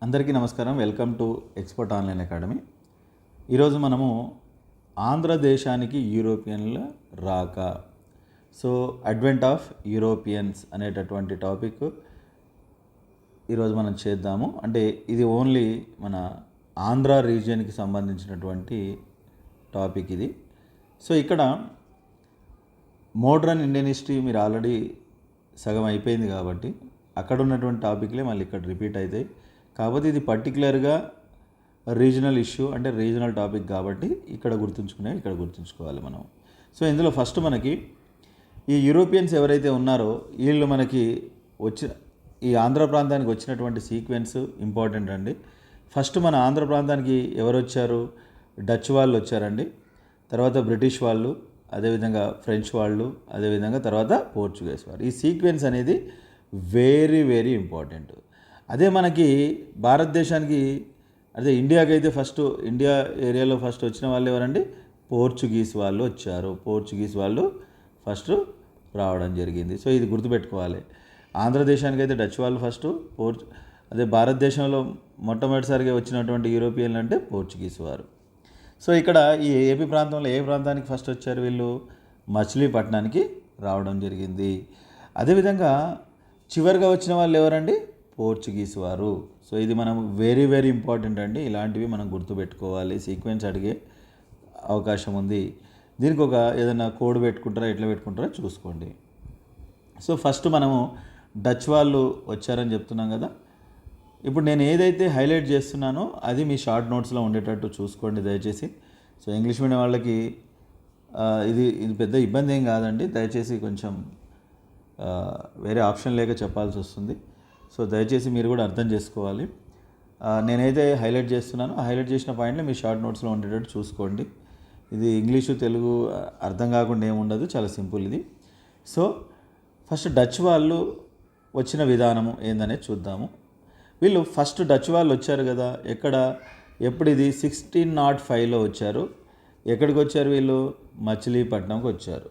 అందరికీ నమస్కారం. Welcome to expert online academy. ఈరోజు మనము ఆంధ్రదేశానికి యూరోపియన్ల రాక, సో అడ్వెంట్ ఆఫ్ యూరోపియన్స్ అనేటటువంటి టాపిక్ ఈరోజు మనం చేద్దాము. అంటే ఇది ఓన్లీ మన ఆంధ్ర రీజియన్కి సంబంధించినటువంటి టాపిక్ ఇది. సో ఇక్కడ మోడ్రన్ ఇండియన్ హిస్టరీ మీరు ఆల్రెడీ సగం అయిపోయింది కాబట్టి అక్కడ ఉన్నటువంటి టాపిక్లే మళ్ళీ ఇక్కడ రిపీట్ అవుతాయి. కాకపోతే ఇది పర్టికులర్గా రీజనల్ ఇష్యూ, అంటే రీజనల్ టాపిక్ కాబట్టి ఇక్కడ గుర్తుంచుకోవాలి మనం. సో ఇందులో ఫస్ట్ మనకి ఈ యూరోపియన్స్ ఎవరైతే ఉన్నారో వీళ్ళు మనకి ఈ ఆంధ్ర ప్రాంతానికి వచ్చినటువంటి సీక్వెన్స్ ఇంపార్టెంట్ అండి. ఫస్ట్ మన ఆంధ్ర ప్రాంతానికి ఎవరు వచ్చారు? డచ్ వాళ్ళు వచ్చారండి, తర్వాత బ్రిటిష్ వాళ్ళు, అదేవిధంగా ఫ్రెంచ్ వాళ్ళు, అదేవిధంగా తర్వాత పోర్చుగీస్ వాళ్ళు. ఈ సీక్వెన్స్ అనేది వెరీ వెరీ ఇంపార్టెంట్. అదే మనకి భారతదేశానికి, అదే ఇండియాకి అయితే ఇండియా ఏరియాలో ఫస్ట్ వచ్చిన వాళ్ళు ఎవరండి? పోర్చుగీస్ వాళ్ళు వచ్చారు. పోర్చుగీస్ వాళ్ళు ఫస్ట్ రావడం జరిగింది. సో ఇది గుర్తుపెట్టుకోవాలి. ఆంధ్రదేశానికి అయితే డచ్ వాళ్ళు ఫస్ట్, అదే భారతదేశంలో మొట్టమొదటిసారిగా వచ్చినటువంటి యూరోపియన్లు అంటే పోర్చుగీస్ వారు. సో ఇక్కడ ఈ ఏపీ ప్రాంతంలో ఏ ప్రాంతానికి ఫస్ట్ వచ్చారు వీళ్ళు? మచిలీపట్నానికి రావడం జరిగింది. అదేవిధంగా చివరిగా వచ్చిన వాళ్ళు ఎవరండి? పోర్చుగీస్ వారు. సో ఇది మనం వెరీ వెరీ ఇంపార్టెంట్ అండి. ఇలాంటివి మనం గుర్తుపెట్టుకోవాలి. సీక్వెన్స్ అడిగే అవకాశం ఉంది. దీనికి ఒక ఏదైనా కోడ్ పెట్టుకుంటారా, ఎట్లా పెట్టుకుంటారో చూసుకోండి. సో ఫస్ట్ మనము డచ్ వాళ్ళు వచ్చారని చెప్తున్నాం కదా. ఇప్పుడు నేను ఏదైతే హైలైట్ చేస్తున్నానో అది మీ షార్ట్ నోట్స్లో ఉండేటట్టు చూసుకోండి దయచేసి. సో ఇంగ్లీష్ మీడియం వాళ్ళకి ఇది పెద్ద ఇబ్బంది ఏం కాదండి. దయచేసి కొంచెం వేరే ఆప్షన్ లేక చెప్పాల్సి వస్తుంది. సో దయచేసి మీరు కూడా అర్థం చేసుకోవాలి. నేనైతే హైలైట్ చేస్తున్నానో హైలైట్ చేసిన పాయింట్లు మీ షార్ట్ నోట్స్లో ఉండేటట్టు చూసుకోండి. ఇది ఇంగ్లీషు తెలుగు అర్థం కాకుండా ఏముండదు, చాలా సింపుల్ ఇది. సో ఫస్ట్ డచ్ వాళ్ళు వచ్చిన విధానము ఏందనేది చూద్దాము. వీళ్ళు ఫస్ట్ డచ్ వాళ్ళు వచ్చారు కదా, ఎప్పుడు ఇది 1605లో వచ్చారు. ఎక్కడికి వచ్చారు వీళ్ళు? మచిలీపట్నంకి వచ్చారు.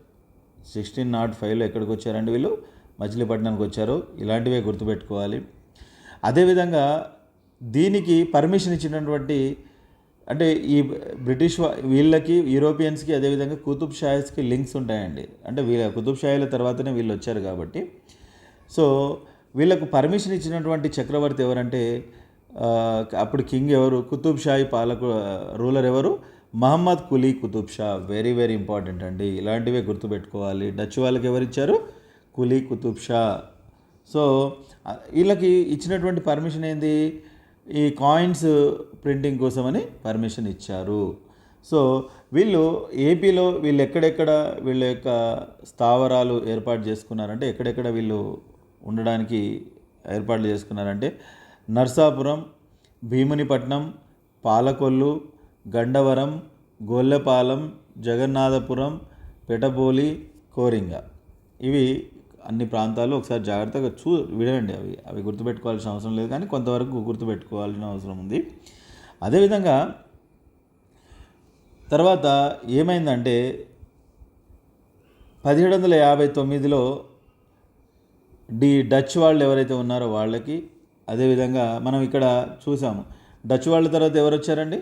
1605లో ఎక్కడికి వచ్చారండి వీళ్ళు? మచిలీపట్నానికి వచ్చారు. ఇలాంటివే గుర్తుపెట్టుకోవాలి. అదేవిధంగా దీనికి పర్మిషన్ ఇచ్చినటువంటి, అంటే ఈ బ్రిటిష్ వీళ్ళకి, యూరోపియన్స్కి, అదేవిధంగా కుతుబ్ షాహీస్కి లింక్స్ ఉంటాయండి. అంటే కుతుబ్ షాహీల తర్వాతనే వీళ్ళు వచ్చారు కాబట్టి. సో వీళ్ళకు పర్మిషన్ ఇచ్చినటువంటి చక్రవర్తి ఎవరంటే, అప్పుడు కింగ్ ఎవరు? కుతుబ్ షాహీ రూలర్ ఎవరు? Mohammed Quli Qutub Shah. Very very important అండి. ఇలాంటివే గుర్తుపెట్టుకోవాలి. డచ్ వాళ్ళకి ఎవరు ఇచ్చారు? కులీ కుతుబ్ షా. సో వీళ్ళకి ఇచ్చినటువంటి పర్మిషన్ ఏంది? ఈ కాయిన్స్ ప్రింటింగ్ కోసమని పర్మిషన్ ఇచ్చారు. సో వీళ్ళు ఏపీలో ఎక్కడెక్కడ వీళ్ళ యొక్క స్థావరాలు ఏర్పాటు చేసుకున్నారంటే, ఎక్కడెక్కడ వీళ్ళు ఉండడానికి ఏర్పాట్లు చేసుకున్నారంటే, నర్సాపురం, భీమునిపట్నం, పాలకొల్లు, గండవరం, గొల్లపాలెం, జగన్నాథపురం, పెటబోలి, కోరింగ. ఇవి అన్ని ప్రాంతాలు ఒకసారి జాగ్రత్తగా వినండి. అవి గుర్తుపెట్టుకోవాల్సిన అవసరం లేదు, కానీ కొంతవరకు గుర్తుపెట్టుకోవాల్సిన అవసరం ఉంది. అదేవిధంగా తర్వాత ఏమైందంటే 1759లో డచ్ వాళ్ళు ఎవరైతే ఉన్నారో వాళ్ళకి, అదేవిధంగా మనం ఇక్కడ చూసాము డచ్ వాళ్ళ తర్వాత ఎవరు వచ్చారండి?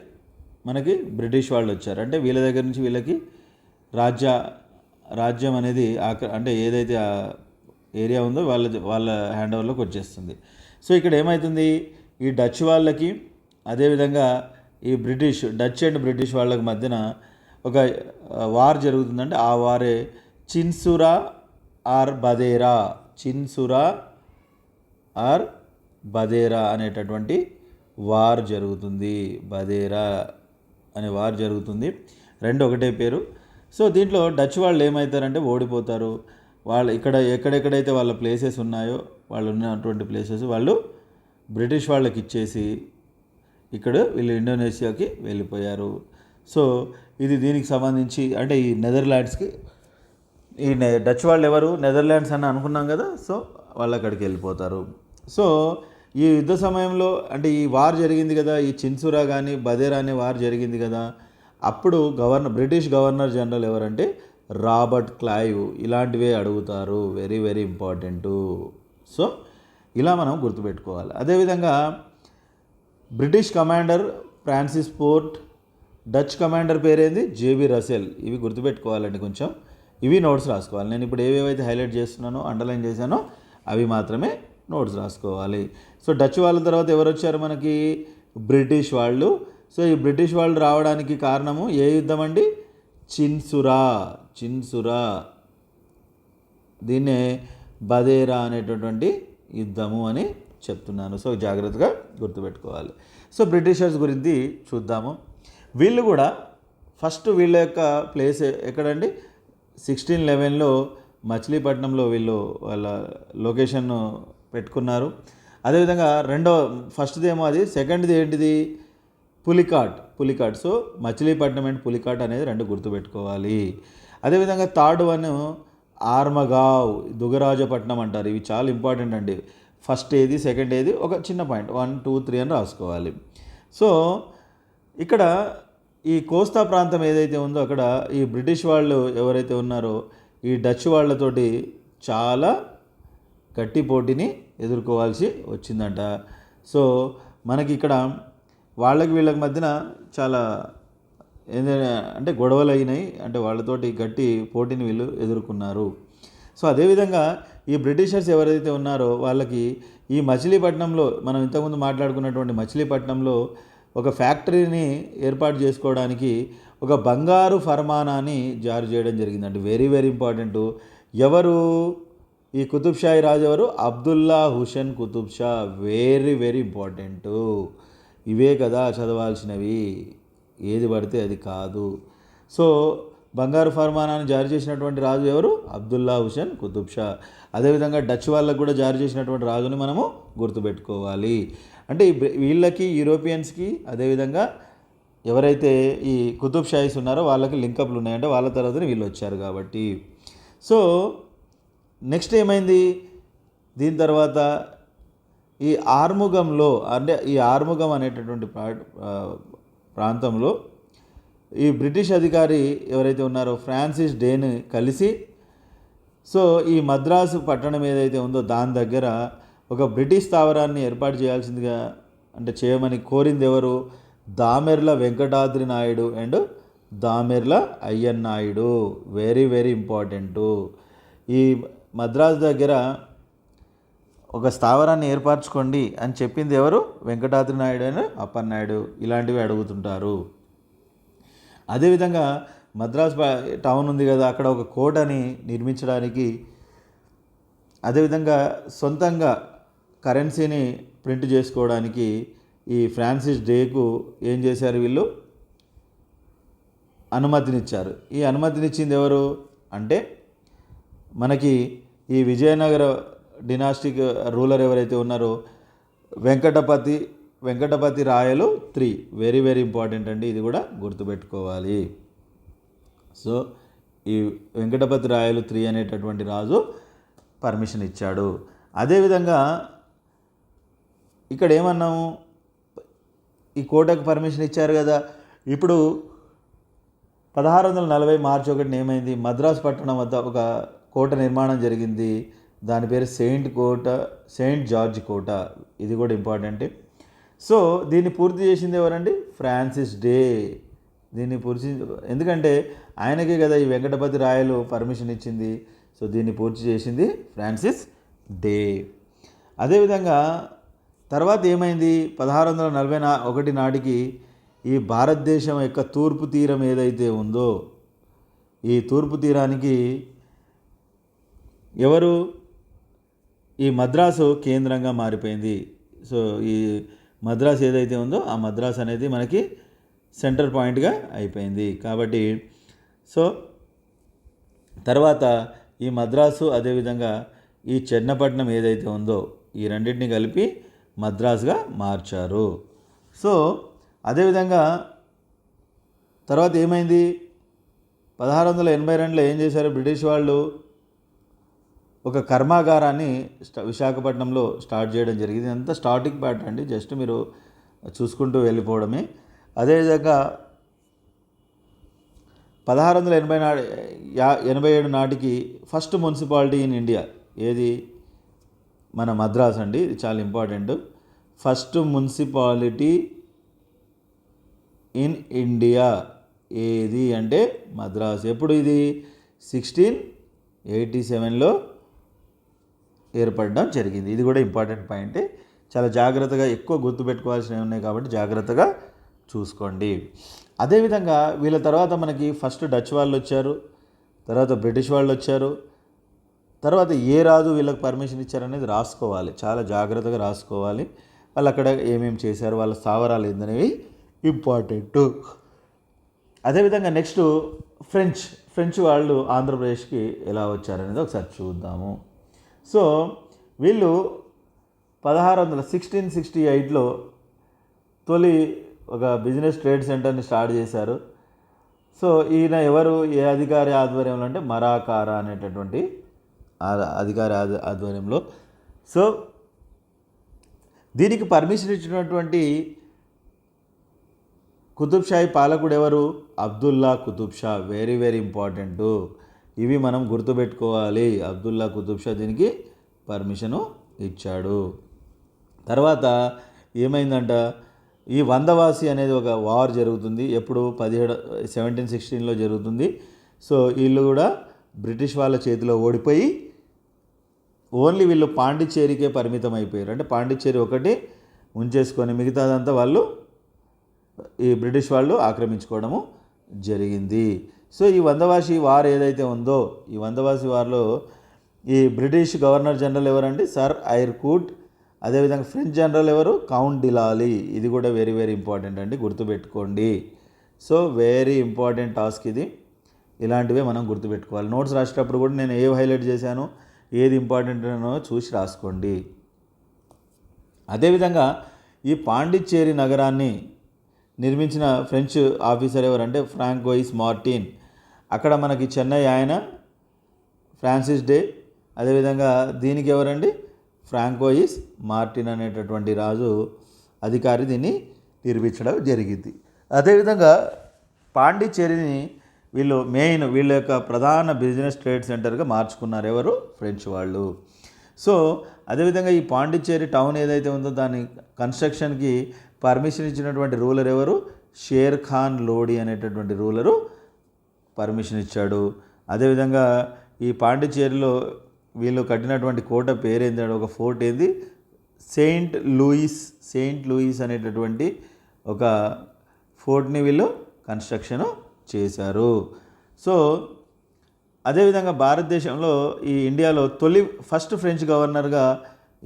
మనకి బ్రిటిష్ వాళ్ళు వచ్చారు. అంటే వీళ్ళ దగ్గర నుంచి వీళ్ళకి రాజ్యం అనేది అంటే ఏదైతే ఏరియా ఉందో వాళ్ళ హ్యాండ్ ఓవర్లోకి వచ్చేస్తుంది. సో ఇక్కడ ఏమవుతుంది? ఈ డచ్ వాళ్ళకి, అదేవిధంగా ఈ డచ్ అండ్ బ్రిటిష్ వాళ్ళకి మధ్యన ఒక వార్ జరుగుతుందంటే, ఆ వారే చిన్సురా ఆర్ బదేరా. చిన్సురా ఆర్ బదేరా అనేటటువంటి వార్ జరుగుతుంది. బదేరా అనే వార్ జరుగుతుంది. రెండు ఒకటే పేరు. సో దీంట్లో డచ్ వాళ్ళు ఏమవుతారంటే ఓడిపోతారు. వాళ్ళు ఎక్కడెక్కడైతే వాళ్ళ ప్లేసెస్ ఉన్నాయో, వాళ్ళు ఉన్నటువంటి ప్లేసెస్ వాళ్ళు బ్రిటిష్ వాళ్ళకి ఇచ్చేసి వీళ్ళు ఇండోనేషియాకి వెళ్ళిపోయారు. సో ఇది దీనికి సంబంధించి, అంటే ఈ నెదర్లాండ్స్కి, ఈ డచ్ వాళ్ళు ఎవరు? నెదర్లాండ్స్ అని అనుకున్నాం కదా. సో వాళ్ళు అక్కడికి వెళ్ళిపోతారు. సో ఈ యుద్ధ సమయంలో, అంటే ఈ వార్ జరిగింది కదా, ఈ చిన్సురా కానీ బదేరా అనే వార్ జరిగింది కదా, అప్పుడు బ్రిటిష్ గవర్నర్ జనరల్ ఎవరంటే రాబర్ట్ క్లైవ్. ఇలాంటివే అడుగుతారు, వెరీ వెరీ ఇంపార్టెంటు. సో ఇలా మనం గుర్తుపెట్టుకోవాలి. అదేవిధంగా British commander Francis Forde, Dutch commander పేరేంది జేబీ రసెల్. ఇవి గుర్తుపెట్టుకోవాలండి కొంచెం, ఇవి నోట్స్ రాసుకోవాలి. నేను ఇప్పుడు ఏవేవైతే హైలైట్ చేస్తున్నానో అండర్లైన్ చేశానో అవి మాత్రమే నోట్స్ రాసుకోవాలి. సో డచ్ వాళ్ళ తర్వాత ఎవరు వచ్చారు మనకి? బ్రిటిష్ వాళ్ళు. సో ఈ బ్రిటిష్ వాళ్ళు రావడానికి కారణము ఏ యుద్ధం అండి? చిన్సురా. దీన్నే బదేరా అనేటటువంటి యుద్ధము అని చెప్తున్నాను. సో జాగ్రత్తగా గుర్తుపెట్టుకోవాలి. సో బ్రిటిషర్స్ గురించి చూద్దాము. వీళ్ళు కూడా ఫస్ట్ వీళ్ళ యొక్క ప్లేస్ ఎక్కడండి? 1611లో మచిలీపట్నంలో వీళ్ళు వాళ్ళ లొకేషన్ పెట్టుకున్నారు. అదేవిధంగా ఫస్ట్ది ఏమో అది, సెకండ్ది ఏంటిది? పులికాట్. సో మచిలీపట్నం అండ్ పులికాట్ అనేది రెండు గుర్తుపెట్టుకోవాలి. అదేవిధంగా థర్డ్ వన్ ఆర్మగావ్, దుగరాజపట్నం అంటారు. ఇవి చాలా ఇంపార్టెంట్ అండి. ఫస్ట్ ఏది, సెకండ్ ఏది, ఒక చిన్న పాయింట్ 1, 2, 3 అని రాసుకోవాలి. సో ఇక్కడ ఈ కోస్తా ప్రాంతం ఏదైతే ఉందో అక్కడ ఈ బ్రిటిష్ వాళ్ళు ఎవరైతే ఉన్నారో ఈ డచ్ వాళ్ళతోటి చాలా గట్టి పోటీని ఎదుర్కోవాల్సి వచ్చిందంట. సో మనకి ఇక్కడ వాళ్ళకి వీళ్ళకి మధ్యన చాలా అంటే గొడవలు అయినాయి, అంటే వాళ్ళతోటి గట్టి పోటీని వీళ్ళు ఎదుర్కొన్నారు. సో అదేవిధంగా ఈ బ్రిటిషర్స్ ఎవరైతే ఉన్నారో వాళ్ళకి ఈ మచిలీపట్నంలో, మనం ఇంతకుముందు మాట్లాడుకున్నటువంటి మచిలీపట్నంలో ఒక ఫ్యాక్టరీని ఏర్పాటు చేసుకోవడానికి ఒక బంగారు ఫర్మానాన్ని జారీ చేయడం జరిగిందండి. Very very important. ఎవరు ఈ కుతుబ్ షాహీ రాజు? ఎవరు? Abdullah Hussain Qutub Shah. Very very important. ఇవే కదా చదవాల్సినవి, ఏది పడితే అది కాదు. సో బంగారు ఫర్మానాన్ని జారీ చేసినటువంటి రాజు ఎవరు? అబ్దుల్లా హుసేన్ కుతుబ్ షా. అదేవిధంగా డచ్ వాళ్ళకు కూడా జారీ చేసినటువంటి రాజుని మనము గుర్తుపెట్టుకోవాలి. అంటే వీళ్ళకి యూరోపియన్స్కి అదేవిధంగా ఎవరైతే ఈ కుతుబ్ షాహీస్ ఉన్నారో వాళ్ళకి లింకప్లు ఉన్నాయంటే వాళ్ళ తర్వాతనే వీళ్ళు వచ్చారు కాబట్టి. సో నెక్స్ట్ ఏమైంది? దీని తర్వాత ఈ ఆర్ముగంలో, అంటే ఈ ఆర్ముగం అనేటటువంటి ప్రాంతంలో ఈ బ్రిటిష్ అధికారి ఎవరైతే ఉన్నారో ఫ్రాన్సిస్ డేని కలిసి, సో ఈ మద్రాసు పట్టణం ఏదైతే ఉందో దాని దగ్గర ఒక బ్రిటిష్ స్థావరాన్ని ఏర్పాటు చేయాల్సిందిగా, అంటే చేయమని కోరింది ఎవరు? Damerla Venkatadri Naidu and Damerla Ayyannaidu. Very very important. ఈ మద్రాసు దగ్గర ఒక స్థావరాన్ని ఏర్పరచుకోండి అని చెప్పింది ఎవరు? వెంకటాద్రి నాయుడు అని అప్పన్నాయుడు. ఇలాంటివి అడుగుతుంటారు. అదేవిధంగా మద్రాస్ టౌన్ ఉంది కదా, అక్కడ ఒక కోటని నిర్మించడానికి, అదేవిధంగా సొంతంగా కరెన్సీని ప్రింట్ చేసుకోవడానికి ఈ ఫ్రాన్సిస్ డేకు ఏం చేశారు? వీళ్ళు అనుమతినిచ్చారు. ఈ అనుమతినిచ్చింది ఎవరు అంటే మనకి ఈ విజయనగర డినాస్టిక్ రూలర్ ఎవరైతే ఉన్నారో వెంకటపతి రాయలు 3. వెరీ వెరీ ఇంపార్టెంట్ అండి, ఇది కూడా గుర్తుపెట్టుకోవాలి. సో ఈ వెంకటపతి రాయలు 3 అనేటటువంటి రాజు పర్మిషన్ ఇచ్చాడు. అదేవిధంగా ఇక్కడ ఏమన్నాము? ఈ కోటకు పర్మిషన్ ఇచ్చారు కదా. ఇప్పుడు 1640 మార్చి 1 ఏమైంది? మద్రాసు పట్టణం వద్ద ఒక కోట నిర్మాణం జరిగింది. దాని పేరు సెయింట్ జార్జ్ కోట. ఇది కూడా ఇంపార్టెంట్. సో దీన్ని పూర్తి చేసింది ఎవరండి? Francis day. ఎందుకంటే ఆయనకే కదా ఈ వెంకటపతి రాయలు పర్మిషన్ ఇచ్చింది. సో దీన్ని పూర్తి చేసింది ఫ్రాన్సిస్ డే. అదేవిధంగా తర్వాత ఏమైంది? 1641 నాటికి ఈ భారతదేశం యొక్క తూర్పు తీరం ఏదైతే ఉందో ఈ తూర్పు తీరానికి ఎవరు? ఈ మద్రాసు కేంద్రంగా మారిపోయింది. సో ఈ మద్రాసు ఏదైతే ఉందో ఆ మద్రాసు అనేది మనకి సెంటర్ పాయింట్గా అయిపోయింది. కాబట్టి సో తర్వాత ఈ మద్రాసు అదేవిధంగా ఈ చెన్నపట్నం ఏదైతే ఉందో ఈ రెండింటిని కలిపి మద్రాసుగా మార్చారు. సో అదేవిధంగా తర్వాత ఏమైంది? 1682లో ఏం చేశారు బ్రిటిష్ వాళ్ళు? ఒక కర్మాగారాన్ని విశాఖపట్నంలో స్టార్ట్ చేయడం జరిగింది. అంతా స్టార్టింగ్ పార్ట్ అండి, జస్ట్ మీరు చూసుకుంటూ వెళ్ళిపోవడమే. అదేవిధంగా 1687 నాటికి ఫస్ట్ మున్సిపాలిటీ ఇన్ ఇండియా ఏది? మన మద్రాస్ అండి. ఇది చాలా important. First municipality in India ఏది అంటే మద్రాస్. ఎప్పుడు ఇది 1687లో ఏర్పడడం జరిగింది. ఇది కూడా ఇంపార్టెంట్ పాయింటే, చాలా జాగ్రత్తగా ఎక్కువ గుర్తుపెట్టుకోవాల్సినవి ఉన్నాయి కాబట్టి జాగ్రత్తగా చూసుకోండి. అదేవిధంగా వీళ్ళ తర్వాత మనకి ఫస్ట్ డచ్ వాళ్ళు వచ్చారు, తర్వాత బ్రిటిష్ వాళ్ళు వచ్చారు, తర్వాత ఏ రాజు వీళ్ళకి పర్మిషన్ ఇచ్చారనేది రాసుకోవాలి, చాలా జాగ్రత్తగా రాసుకోవాలి. వాళ్ళు అక్కడ ఏమేమి చేశారు, వాళ్ళ స్థావరాలు ఏందనేవి ఇంపార్టెంట్. అదేవిధంగా నెక్స్ట్ ఫ్రెంచ్ వాళ్ళు ఆంధ్రప్రదేశ్కి ఎలా వచ్చారనేది ఒకసారి చూద్దాము. సో వీళ్ళు 1668లో తొలి ఒక బిజినెస్ ట్రేడ్ సెంటర్ని స్టార్ట్ చేశారు. సో ఈయన ఎవరు, ఏ అధికారి ఆధ్వర్యంలో అంటే మరాకారా అనేటటువంటి అధికారి ఆధ్వర్యంలో. సో దీనికి పర్మిషన్ ఇచ్చినటువంటి కుతుబ్షాహీ పాలకుడు ఎవరు, Abdullah Qutub Shah. Very very important, ఇవి మనం గుర్తుపెట్టుకోవాలి. అబ్దుల్లా కుతుబ్ షా దీనికి పర్మిషను ఇచ్చాడు. తర్వాత ఏమైందంట, ఈ వందవాసి అనేది ఒక వార్ జరుగుతుంది. ఎప్పుడు 1716లో జరుగుతుంది. సో వీళ్ళు కూడా బ్రిటిష్ వాళ్ళ చేతిలో ఓడిపోయి ఓన్లీ వీళ్ళు పాండిచ్చేరికే పరిమితం అయిపోయారు. అంటే పాండిచ్చేరి ఒకటి ఉంచేసుకొని మిగతాదంతా వాళ్ళు ఈ బ్రిటిష్ వాళ్ళు ఆక్రమించుకోవడము జరిగింది. సో ఈ వందవాసి వార్ ఏదైతే ఉందో, ఈ వందవాసి వార్లో ఈ బ్రిటిష్ గవర్నర్ జనరల్ ఎవరండి, సర్ ఐర్కూట్. అదేవిధంగా ఫ్రెంచ్ జనరల్ ఎవరు, కౌంట్ డిలాలీ. ఇది కూడా వెరీ వెరీ ఇంపార్టెంట్ అండి, గుర్తుపెట్టుకోండి. సో వెరీ ఇంపార్టెంట్ టాస్క్ ఇది, ఇలాంటివే మనం గుర్తుపెట్టుకోవాలి. నోట్స్ రాసేటప్పుడు కూడా నేను ఏవి హైలైట్ చేశాను, ఏది ఇంపార్టెంట్ అనో చూసి రాసుకోండి. అదేవిధంగా ఈ పాండిచ్చేరి నగరాన్ని నిర్మించిన ఫ్రెంచ్ ఆఫీసర్ ఎవరంటే ఫ్రాంకోయిస్ మార్టిన్. అక్కడ మనకి చెన్నై ఆయన ఫ్రాన్సిస్ డే. అదేవిధంగా దీనికి ఎవరండి, ఫ్రాంకోయిస్ మార్టిన్ అనేటటువంటి రాజు అధికారి దీన్ని నిర్మించడం జరిగింది. అదేవిధంగా పాండిచ్చేరిని వీళ్ళ యొక్క ప్రధాన బిజినెస్ ట్రేడ్ సెంటర్గా మార్చుకున్నారు ఎవరు, ఫ్రెంచ్ వాళ్ళు. సో అదేవిధంగా ఈ పాండిచ్చేరి టౌన్ ఏదైతే ఉందో దాని కన్స్ట్రక్షన్కి పర్మిషన్ ఇచ్చినటువంటి రూలర్ ఎవరు, షేర్ ఖాన్ లోడి అనేటటువంటి రూలరు పర్మిషన్ ఇచ్చాడు. అదేవిధంగా ఈ పాండిచ్చేరిలో వీళ్ళు కట్టినటువంటి కోట పేరేంది, ఒక ఫోర్ట్ ఏంది, సెయింట్ లూయిస్ అనేటటువంటి ఒక ఫోర్ట్ని వీళ్ళు కన్స్ట్రక్షన్ చేశారు. సో అదేవిధంగా భారతదేశంలో ఈ ఇండియాలో ఫస్ట్ ఫ్రెంచ్ గవర్నర్గా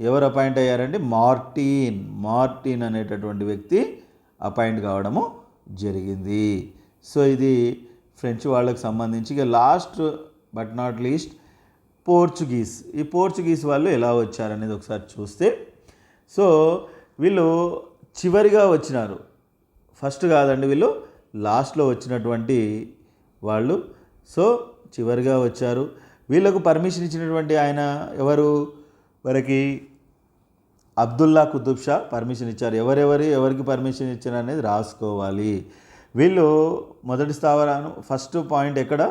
ఎవరు అపాయింట్ అయ్యారంటే మార్టిన్ అనేటటువంటి వ్యక్తి అపాయింట్ కావడము జరిగింది. సో ఇది ఫ్రెంచ్ వాళ్ళకి సంబంధించి. ఇక last but not least Portuguese. ఈ పోర్చుగీస్ వాళ్ళు ఎలా వచ్చారనేది ఒకసారి చూస్తే, సో వీళ్ళు చివరిగా వచ్చినారు, ఫస్ట్ కాదండి, వీళ్ళు లాస్ట్లో వచ్చినటువంటి వాళ్ళు. సో చివరిగా వచ్చారు. వీళ్ళకు పర్మిషన్ ఇచ్చినటువంటి ఆయన ఎవరు, మనకి అబ్దుల్లా కుతుబ్ షా పర్మిషన్ ఇచ్చారు. ఎవరికి పర్మిషన్ ఇచ్చారు అనేది రాసుకోవాలి. వీళ్ళు మొదటి స్థావరాన్ని ఫస్ట్ పాయింట్ ఎక్కడ,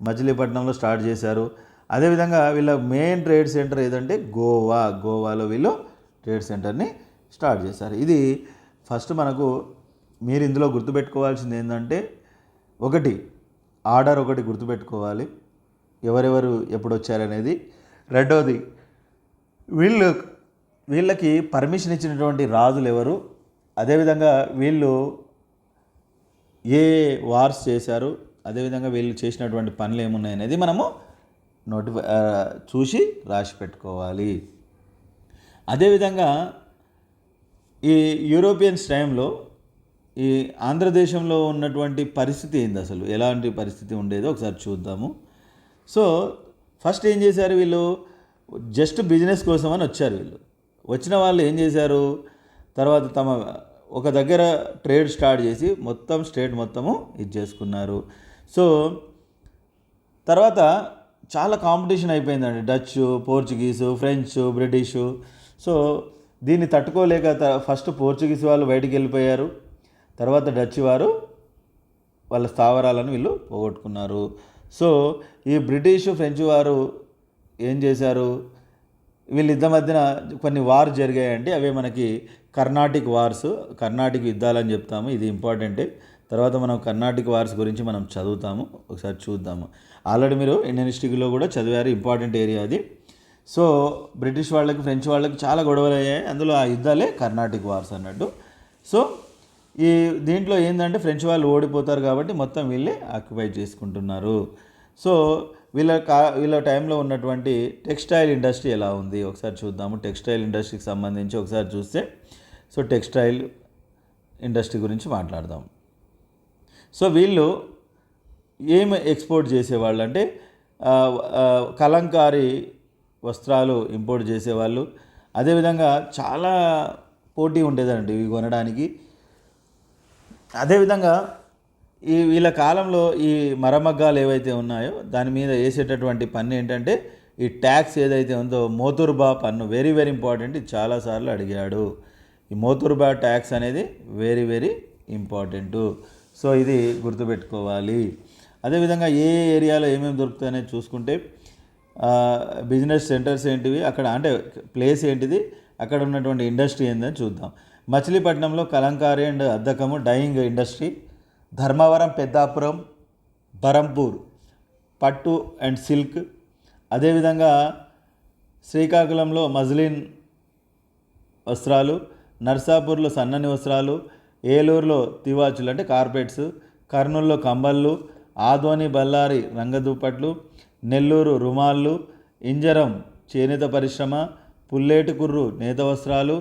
మచిలీపట్నంలో స్టార్ట్ చేశారు. అదేవిధంగా వీళ్ళ మెయిన్ ట్రేడ్ సెంటర్ ఏదంటే గోవాలో వీళ్ళు ట్రేడ్ సెంటర్ని స్టార్ట్ చేశారు. ఇది ఫస్ట్ మనకు మీరు ఇందులో గుర్తుపెట్టుకోవాల్సింది ఏంటంటే, ఆర్డర్ ఒకటి గుర్తుపెట్టుకోవాలి, ఎవరెవరు ఎప్పుడు వచ్చారనేది. రెండోది వీళ్ళకి పర్మిషన్ ఇచ్చినటువంటి రాజులు ఎవరు, అదేవిధంగా వీళ్ళు ఏ వార్స్ చేశారు, అదేవిధంగా వీళ్ళు చేసినటువంటి పనులు ఏమున్నాయనేది మనము చూసి రాసి పెట్టుకోవాలి. అదేవిధంగా ఈ యూరోపియన్స్ టైంలో ఈ ఆంధ్రదేశంలో ఉన్నటువంటి పరిస్థితి ఏంది, అసలు ఎలాంటి పరిస్థితి ఉండేదో ఒకసారి చూద్దాము. సో ఫస్ట్ ఏం చేశారు, వీళ్ళు జస్ట్ బిజినెస్ కోసం అని వచ్చారు. వచ్చిన వాళ్ళు ఏం చేశారు, తర్వాత ఒక దగ్గర ట్రేడ్ స్టార్ట్ చేసి స్టేట్ మొత్తము ఇది చేసుకున్నారు. సో తర్వాత చాలా కాంపిటీషన్ అయిపోయిందండి, Dutch, Portuguese, French, British. So దీన్ని తట్టుకోలేక ఫస్ట్ పోర్చుగీస్ వాళ్ళు బయటికి వెళ్ళిపోయారు, తర్వాత డచ్ వారు వాళ్ళ స్థావరాలను వీళ్ళు పోగొట్టుకున్నారు. సో ఈ బ్రిటిష్, ఫ్రెంచ్ వారు ఏం చేశారు, వీళ్ళిద్దరి మధ్యన కొన్ని వార్ జరిగాయండి. అవే మనకి కర్ణాటిక్ వార్స్, కర్ణాటిక్ యుద్ధాలని చెప్తాము, ఇది ఇంపార్టెంటే. తర్వాత మనం కర్ణాటిక్ వార్స్ గురించి మనం చదువుతాము, ఒకసారి చూద్దాము. ఆల్రెడీ మీరు ఇండియన్ హిస్టరీలో కూడా చదివారు, ఇంపార్టెంట్ ఏరియా అది. సో బ్రిటిష్ వాళ్ళకి ఫ్రెంచ్ వాళ్ళకి చాలా గొడవలు అయ్యాయి, అందులో ఆ యుద్ధాలే కర్ణాటిక్ వార్స్ అన్నట్టు. సో ఈ దీంట్లో ఏంటంటే ఫ్రెంచ్ వాళ్ళు ఓడిపోతారు కాబట్టి మొత్తం వీళ్ళే ఆక్యుపై చేసుకుంటున్నారు. సో వీళ్ళ టైంలో ఉన్నటువంటి టెక్స్టైల్ ఇండస్ట్రీ ఎలా ఉంది ఒకసారి చూద్దాము. టెక్స్టైల్ ఇండస్ట్రీకి సంబంధించి ఒకసారి చూస్తే, సో టెక్స్టైల్ ఇండస్ట్రీ గురించి మాట్లాడదాం. సో వీళ్ళు ఏం ఎక్స్పోర్ట్ చేసేవాళ్ళు అంటే కలంకారీ వస్త్రాలు ఇంపోర్ట్ చేసేవాళ్ళు. అదేవిధంగా చాలా పోటీ ఉండేదండి ఇవి కొనడానికి. అదేవిధంగా వీళ్ళ కాలంలో ఈ మరమగ్గాలు ఏవైతే ఉన్నాయో దాని మీద వేసేటటువంటి పన్ను ఏంటంటే ఈ ట్యాక్స్ ఏదైతే ఉందో మోతుర్బా పన్ను, వెరీ వెరీ ఇంపార్టెంట్. ఇది చాలాసార్లు అడిగాడు. ఈ మోతుర్బా ట్యాక్స్ అనేది వెరీ వెరీ ఇంపార్టెంటు. సో ఇది గుర్తుపెట్టుకోవాలి. అదేవిధంగా ఏ ఏరియాలో ఏమేమి దొరుకుతాయనేది చూసుకుంటే బిజినెస్ సెంటర్స్ ఏంటివి, అక్కడ అంటే ప్లేస్ ఏంటిది, అక్కడ ఉన్నటువంటి ఇండస్ట్రీ ఏందని చూద్దాం. మచిలీపట్నంలో కలంకారీ అండ్ అద్దకము డైయింగ్ ఇండస్ట్రీ, ధర్మవరం, పెద్దాపురం, బరంపూర్ పట్టు అండ్ సిల్క్, అదేవిధంగా శ్రీకాకుళంలో మజ్లిన్ వస్త్రాలు, నర్సాపూర్లో సన్నని వస్త్రాలు, ఏలూరులో తివాచులు అంటే కార్పెట్స్, కర్నూలులో కంబళ్ళు, ఆదోని బళ్ళారి రంగదుప్పట్లు, నెల్లూరు రుమాళ్ళు, ఇంజరం చేనేత పరిశ్రమ, పుల్లేటుకుర్రు నేత వస్త్రాలు,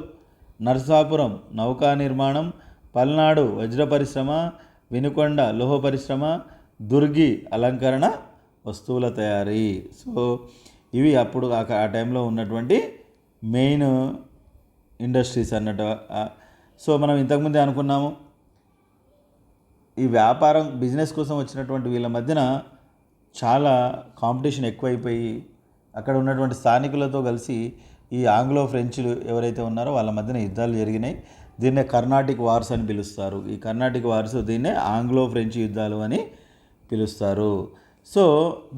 నర్సాపురం నౌకా నిర్మాణం, పల్నాడు వజ్ర పరిశ్రమ, వినుకొండ లోహ పరిశ్రమ, దుర్గి అలంకరణ వస్తువుల తయారీ. సో ఇవి అప్పుడు ఆ టైంలో ఉన్నటువంటి మెయిన్ ఇండస్ట్రీస్ అన్నట్టు. సో మనం ఇంతకుముందే అనుకున్నాము, ఈ వ్యాపారం బిజినెస్ కోసం వచ్చినటువంటి వీళ్ళ మధ్యన చాలా కాంపిటీషన్ ఎక్కువైపోయి అక్కడ ఉన్నటువంటి స్థానికులతో కలిసి ఈ ఆంగ్లో ఫ్రెంచ్లు ఎవరైతే ఉన్నారో వాళ్ళ మధ్యన యుద్ధాలు జరిగినాయి. దీన్నే కర్ణాటిక్ వార్స్ అని పిలుస్తారు. ఈ కర్ణాటిక్ వార్స్ దీన్నే ఆంగ్లో ఫ్రెంచ్ యుద్ధాలు అని పిలుస్తారు. సో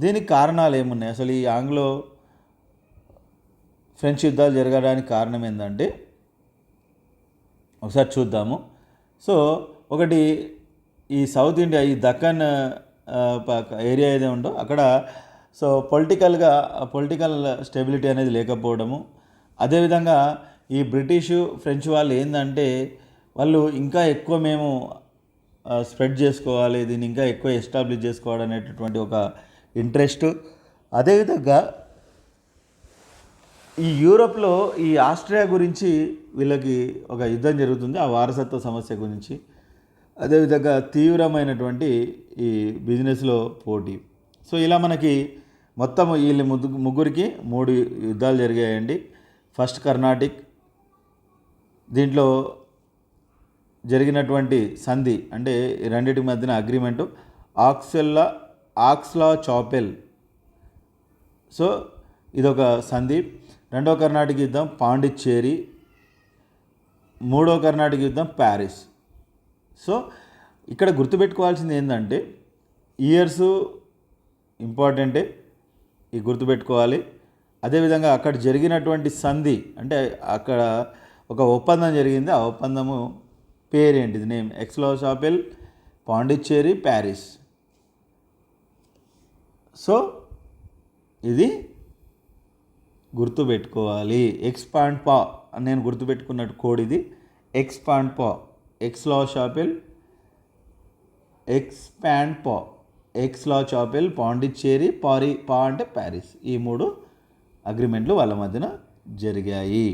దీనికి కారణాలు ఏమున్నాయి, అసలు ఈ ఆంగ్లో ఫ్రెంచ్ యుద్ధాలు జరగడానికి కారణం ఏంటంటే ఒకసారి చూద్దాము. సో ఒకటి ఈ సౌత్ ఇండియా, ఈ దక్కన్ ఏరియా ఏదో ఉందో అక్కడ సో పొలిటికల్ స్టెబిలిటీ అనేది లేకపోవడము. అదేవిధంగా ఈ బ్రిటిషు ఫ్రెంచ్ వాళ్ళు ఏంటంటే వాళ్ళు ఇంకా ఎక్కువ మేము స్ప్రెడ్ చేసుకోవాలి, దీన్ని ఇంకా ఎక్కువ ఎస్టాబ్లిష్ చేసుకోవాలి అనేటటువంటి ఒక ఇంట్రెస్ట్. అదేవిధంగా ఈ యూరోప్లో ఈ ఆస్ట్రియా గురించి వీళ్ళకి ఒక యుద్ధం జరుగుతుంది, ఆ వారసత్వ సమస్య గురించి. అదేవిధంగా తీవ్రమైనటువంటి ఈ బిజినెస్లో పోటీ. సో ఇలా మనకి మొత్తం వీళ్ళు ముగ్గురికి 3 యుద్ధాలు జరిగాయండి. ఫస్ట్ కర్ణాటిక్, దీంట్లో జరిగినటువంటి సంధి అంటే రెండింటి మధ్యన అగ్రిమెంటు ఆక్స్లా చాపెల్. సో ఇదొక సంధి. రెండవ కర్ణాటిక్ యుద్ధం పాండిచ్చేరి, మూడవ కర్ణాటిక్ యుద్ధం ప్యారిస్. సో ఇక్కడ గుర్తుపెట్టుకోవాల్సింది ఏంటంటే ఇయర్స్ ఇంపార్టెంటే, ఇది గుర్తుపెట్టుకోవాలి. అదేవిధంగా అక్కడ జరిగినటువంటి సంధి అంటే అక్కడ ఒక ఒప్పందం జరిగింది, ఆ ఒప్పందము పేరేంటిది, name Aix-la-Chapelle, Pondicherry, Paris. So ఇది గుర్తుపెట్టుకోవాలి. ఎక్స్పాండ్ పా అని నేను గుర్తుపెట్టుకున్నట్టు కోడ్ ఇది. ఎక్స్పాండ్ పా, ఆక్స్లా చాపెల్, ఆక్స్లా చాపెల్, పాండిచ్చేరి, పా అంటే ప్యారిస్. ఈ 3 అగ్రిమెంట్లు వాళ్ళ మధ్యన జరిగాయి.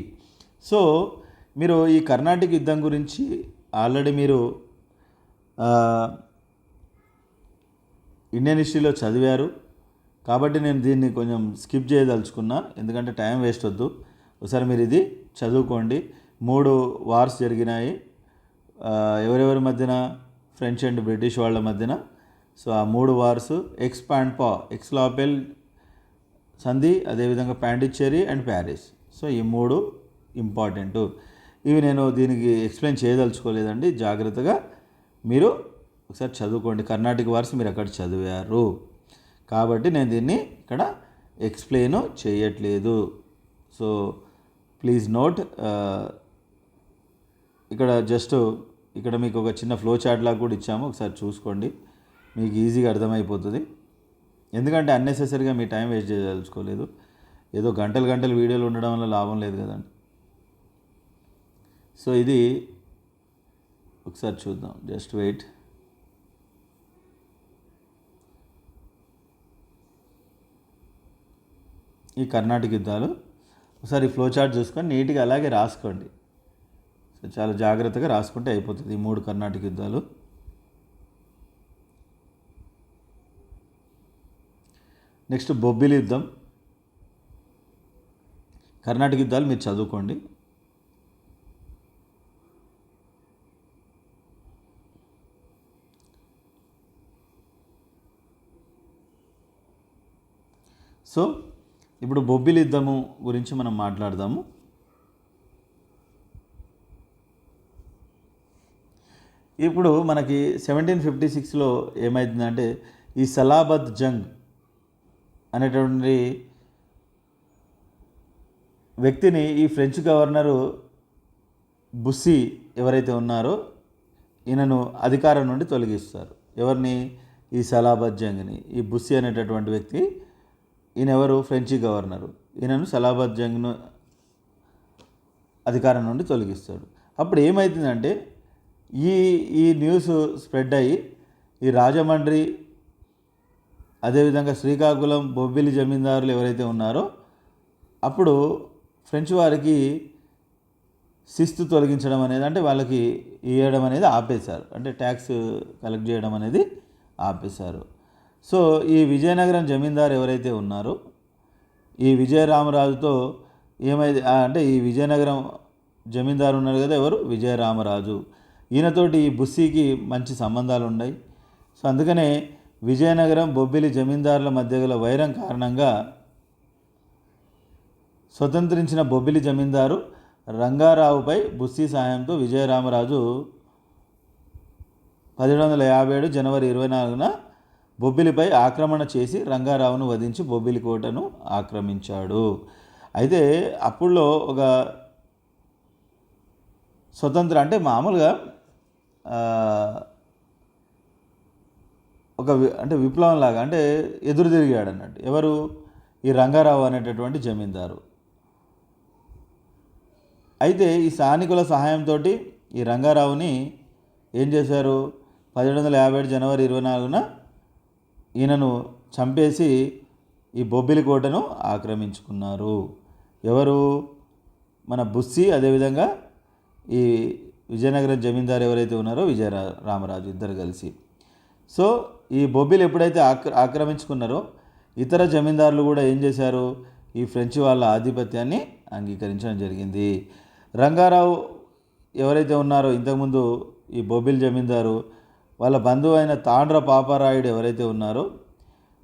సో మీరు ఈ కర్ణాటిక్ యుద్ధం గురించి ఆల్రెడీ మీరు ఇండియన్ హిస్టరీలో చదివారు కాబట్టి నేను దీన్ని కొంచెం స్కిప్ చేయదలుచుకున్నా, ఎందుకంటే టైం వేస్ట్ వద్దు. ఒకసారి మీరు ఇది చదువుకోండి. 3 వార్స్ జరిగినాయి ఎవరెవరి మధ్యన, ఫ్రెంచ్ అండ్ బ్రిటిష్ వాళ్ళ మధ్యన. సో ఆ 3 వార్స్, ఎక్స్పాండ్ పా, ఆక్స్లాపెల్ సంధి, అదేవిధంగా పాండిచ్చేరి అండ్ ప్యారిస్. సో ఈ 3 ఇంపార్టెంటు. ఇవి నేను దీనికి ఎక్స్ప్లెయిన్ చేయదలుచుకోలేదండి, జాగ్రత్తగా మీరు ఒకసారి చదువుకోండి. కర్ణాటిక్ వార్స్ మీరు అక్కడ చదివారు కాబట్టి నేను దీన్ని ఇక్కడ ఎక్స్ప్లెయిన్ చేయట్లేదు. సో ప్లీజ్ నోట్ ఇక్కడ జస్ట్ ఇక్కడ మీకు ఒక చిన్న ఫ్లో చార్ట్ లాగా కూడా ఇచ్చాము, ఒకసారి చూసుకోండి, మీకు ఈజీగా అర్థమైపోతుంది. ఎందుకంటే అన్నెసెసరీగా మీ టైం వేస్ట్ చేయదలుచుకోలేదు. ఏదో గంటలు గంటలు వీడియోలు ఉండడం వల్ల లాభం లేదు కదండి. సో ఇది ఒకసారి చూద్దాం, జస్ట్ వెయిట్. ఈ కర్ణాటక యుద్ధాలు ఒకసారి ఫ్లో చార్ట్ చూసుకొని నీట్గా అలాగే రాసుకోండి. సో చాలా జాగ్రత్తగా రాసుకుంటే అయిపోతుంది ఈ 3 కర్ణాటక యుద్ధాలు. నెక్స్ట్ బొబ్బిలి యుద్ధం. కర్ణాటక యుద్ధాలు మీరు చదువుకోండి. సో ఇప్పుడు బొబ్బిలి యుద్ధము గురించి మనం మాట్లాడదాము. ఇప్పుడు మనకి 1756లో ఏమైందంటే ఈ సలాబత్ జంగ్ అనేటువంటి వ్యక్తిని ఈ ఫ్రెంచ్ గవర్నరు బుస్సీ ఎవరైతే ఉన్నారో ఈయనను అధికారం నుండి తొలగిస్తారు. ఎవరిని? ఈ సలాబత్ జంగ్ని. ఈ బుస్సీ అనేటటువంటి వ్యక్తి, ఈయన ఎవరు? ఫ్రెంచి గవర్నరు. ఈయనను సలాబత్ జంగ్ను అధికారం నుండి తొలగిస్తాడు. అప్పుడు ఏమవుతుందంటే ఈ న్యూస్ స్ప్రెడ్ అయ్యి ఈ రాజమండ్రి, అదేవిధంగా శ్రీకాకుళం బొబ్బిలి జమీందారులు ఎవరైతే ఉన్నారో అప్పుడు ఫ్రెంచ్ వారికి శిస్తు తొలగించడం అనేది, అంటే వాళ్ళకి ఇవ్వడం అనేది ఆపేశారు. అంటే ట్యాక్స్ కలెక్ట్ చేయడం అనేది ఆపేశారు. సో ఈ విజయనగరం జమీందారు ఎవరైతే ఉన్నారో ఈ విజయరామరాజుతో ఏమైంది అంటే ఈ విజయనగరం జమీందారు ఉన్నారు కదా, ఎవరు? విజయరామరాజు. ఈయనతోటి ఈ బుస్సీకి మంచి సంబంధాలు ఉన్నాయి. సో అందుకనే విజయనగరం బొబ్బిలి జమీందారుల మధ్య గల వైరం కారణంగా స్వతంత్రించిన బొబ్బిలి జమీందారు రంగారావుపై బుస్సీ సహాయంతో విజయరామరాజు 1757 జనవరి 24న బొబ్బిలిపై ఆక్రమణ చేసి రంగారావును వధించి బొబ్బిలి కోటను ఆక్రమించాడు. అయితే అప్పుడులో ఒక స్వతంత్ర అంటే మామూలుగా అంటే విప్లవం లాగా అంటే ఎదురు తిరిగాడు అన్నట్టు. ఎవరు? ఈ రంగారావు అనేటటువంటి జమీందారు. అయితే ఈ స్థానికుల సహాయంతో ఈ రంగారావుని ఏం చేశారు? 1757 జనవరి 24న ఈయనను చంపేసి ఈ బొబ్బిలి కోటను ఆక్రమించుకున్నారు. ఎవరు? మన బుస్సీ, అదేవిధంగా ఈ విజయనగరం జమీందారు ఎవరైతే ఉన్నారో విజయరామరాజు ఇద్దరు కలిసి. సో ఈ బొబ్బిలి ఎప్పుడైతే ఆక్రమించుకున్నారో ఇతర జమీందారులు కూడా ఏం చేశారు? ఈ ఫ్రెంచ్ వాళ్ళ ఆధిపత్యాన్ని అంగీకరించడం జరిగింది. రంగారావు ఎవరైతే ఉన్నారో ఇంతకుముందు ఈ బొబ్బిలి జమీందారు వాళ్ళ బంధువు అయిన తాండ్ర పాపారాయుడు ఎవరైతే ఉన్నారో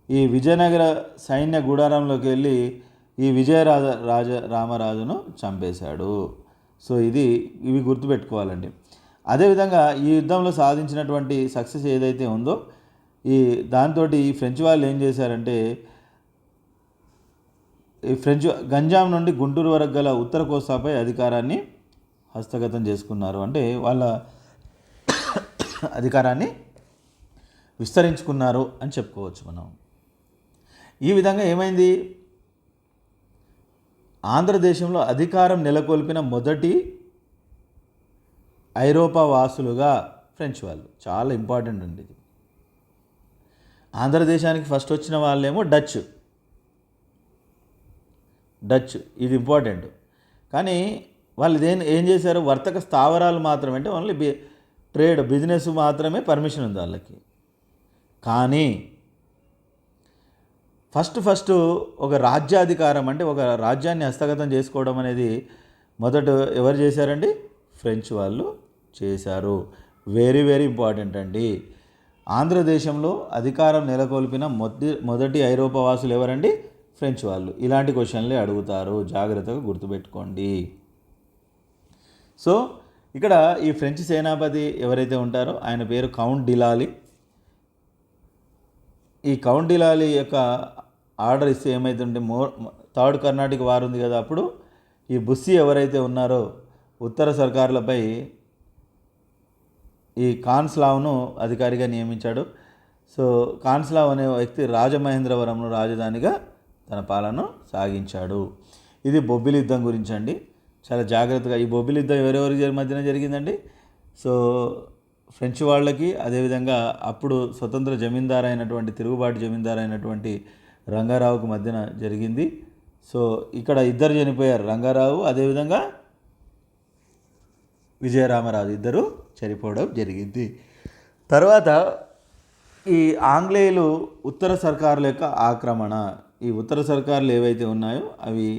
ఈ విజయనగర సైన్య గుడారంలోకి వెళ్ళి ఈ రామరాజును చంపేశాడు. సో ఇవి గుర్తుపెట్టుకోవాలండి. అదేవిధంగా ఈ యుద్ధంలో సాధించినటువంటి సక్సెస్ ఏదైతే ఉందో దాంతో ఈ ఫ్రెంచ్ వాళ్ళు ఏం చేశారంటే ఈ ఫ్రెంచ్ గంజాం నుండి గుంటూరు వరకు గల ఉత్తర కోస్తాపై అధికారాన్ని హస్తగతం చేసుకున్నారు. అంటే వాళ్ళ అధికారాన్ని విస్తరించుకున్నారు అని చెప్పుకోవచ్చు మనం. ఈ విధంగా ఏమైంది? ఆంధ్రదేశంలో అధికారం నెలకొల్పిన మొదటి ఐరోపా వాసులుగా ఫ్రెంచ్ వాళ్ళు. చాలా ఇంపార్టెంట్ అండి ఇది. ఆంధ్రదేశానికి ఫస్ట్ వచ్చిన వాళ్ళేమో డచ్, ఇది ఇంపార్టెంట్. కానీ వాళ్ళు ఏం చేశారు? వర్తక స్థావరాలు మాత్రమే, అంటే ఓన్లీ బిజినెస్ మాత్రమే పర్మిషన్ ఉంది వాళ్ళకి. కానీ ఫస్ట్ ఒక రాజ్యాధికారం, అంటే ఒక రాజ్యాన్ని హస్తగతం చేసుకోవడం అనేది మొదట ఎవరు చేశారండి? ఫ్రెంచ్ వాళ్ళు చేశారు. వెరీ వెరీ ఇంపార్టెంట్ అండి. ఆంధ్రదేశంలో అధికారం నెలకొల్పిన మొదటి ఐరోపా వాసులు ఎవరండి? ఫ్రెంచ్ వాళ్ళు. ఇలాంటి క్వశ్చన్లే అడుగుతారు, జాగ్రత్తగా గుర్తుపెట్టుకోండి. సో ఇక్కడ ఈ ఫ్రెంచ్ సేనాపతి ఎవరైతే ఉంటారో ఆయన పేరు కౌంట్ డిలాలీ. ఈ కౌంట్ డిలాలీ యొక్క ఆర్డర్ ఇస్తే ఏమైతుంటే థర్డ్ కర్ణాటిక్ వార్ ఉంది కదా, అప్పుడు ఈ బుస్సీ ఎవరైతే ఉన్నారో ఉత్తర సర్కారులపై ఈ కాన్స్లావ్ను అధికారిగా నియమించాడు. సో కాన్స్లావ్ అనే వ్యక్తి రాజమహేంద్రవరంను రాజధానిగా తన పాలన సాగించాడు. ఇది బొబ్బిలి యుద్ధం గురించి అండి. చాలా జాగ్రత్తగా, ఈ బొబ్బిలి యుద్ధం ఎవరెవరి మధ్యన జరిగిందండి? సో ఫ్రెంచ్ వాళ్ళకి, అదేవిధంగా అప్పుడు స్వతంత్ర జమీందారు అయినటువంటి, తిరుగుబాటు జమీందారు అయినటువంటి రంగారావుకు మధ్యన జరిగింది. సో ఇక్కడ ఇద్దరు చనిపోయారు, రంగారావు అదేవిధంగా విజయరామరాజు, ఇద్దరు చనిపోవడం జరిగింది. తర్వాత ఈ ఆంగ్లేయులు ఉత్తర సర్కారుల యొక్క ఆక్రమణ, ఈ ఉత్తర సర్కారులు ఏవైతే ఉన్నాయో అవి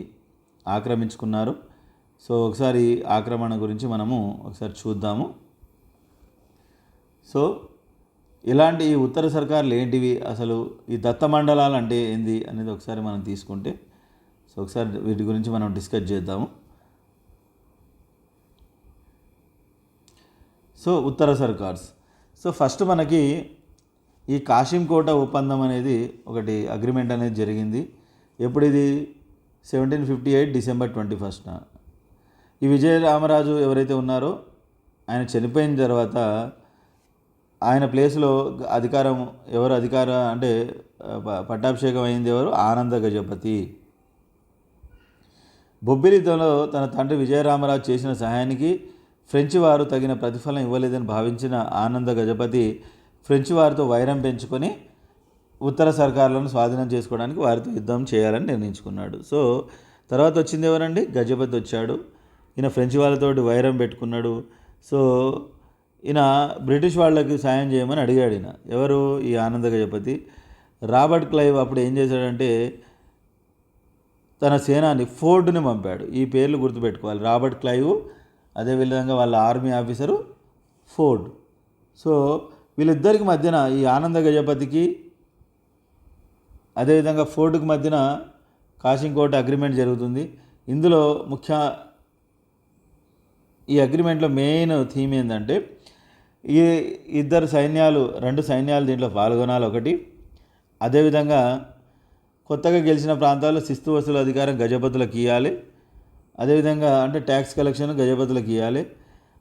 ఆక్రమించుకున్నారు. సో ఒకసారి ఆక్రమణ గురించి మనము ఒకసారి చూద్దాము. సో ఇలాంటి ఈ ఉత్తర సర్కారులు ఏంటివి, అసలు ఈ దత్త మండలాలు అంటే ఏంది అనేది ఒకసారి మనం తీసుకుంటే, సో ఒకసారి వీటి గురించి మనం డిస్కస్ చేద్దాము. సో ఉత్తర సర్కార్స్, సో ఫస్ట్ మనకి ఈ కాశీంకోట ఒప్పందం అనేది ఒకటి అగ్రిమెంట్ అనేది జరిగింది. ఎప్పుడు ఇది? 1758 డిసెంబర్ 21న. ఈ విజయరామరాజు ఎవరైతే ఉన్నారో ఆయన చనిపోయిన తర్వాత ఆయన ప్లేస్లో అధికారం అంటే పట్టాభిషేకం అయింది ఎవరు? ఆనంద గజపతి. బొబ్బిలి యుద్ధంలో తన తండ్రి విజయరామరాజు చేసిన సహాయానికి ఫ్రెంచి వారు తగిన ప్రతిఫలం ఇవ్వలేదని భావించిన ఆనంద గజపతి ఫ్రెంచి వారితో వైరం పెంచుకొని ఉత్తర సర్కారులను స్వాధీనం చేసుకోవడానికి వారితో యుద్ధం చేయాలని నిర్ణయించుకున్నాడు. సో తర్వాత వచ్చింది ఎవరండి? గజపతి వచ్చాడు. ఈయన ఫ్రెంచి వాళ్ళతోటి వైరం పెట్టుకున్నాడు. సో ఈయన బ్రిటిష్ వాళ్ళకి సాయం చేయమని అడిగాడు. ఈయన ఎవరు? ఈ ఆనంద గజపతి. రాబర్ట్ క్లైవ్ అప్పుడు ఏం చేశాడంటే తన సేనాని ఫోర్డ్ని పంపాడు. ఈ పేర్లు గుర్తుపెట్టుకోవాలి, రాబర్ట్ క్లైవ్, అదేవిధంగా వాళ్ళ ఆర్మీ ఆఫీసరు ఫోర్డ్. సో వీళ్ళిద్దరికి మధ్యన, ఈ ఆనంద గజపతికి అదేవిధంగా ఫోర్డ్కి మధ్యన కాశీంకోట అగ్రిమెంట్ జరుగుతుంది. ఇందులో ఈ అగ్రిమెంట్లో మెయిన్ థీమ్ ఏంటంటే ఈ రెండు సైన్యాలు దీంట్లో పాల్గొనాలి ఒకటి. అదేవిధంగా కొత్తగా గెలిచిన ప్రాంతాల్లో శిస్తు వసూలు అధికారం గజపతులకు ఇవ్వాలి. అదేవిధంగా అంటే ట్యాక్స్ కలెక్షన్ గజపతులకు ఇవ్వాలి.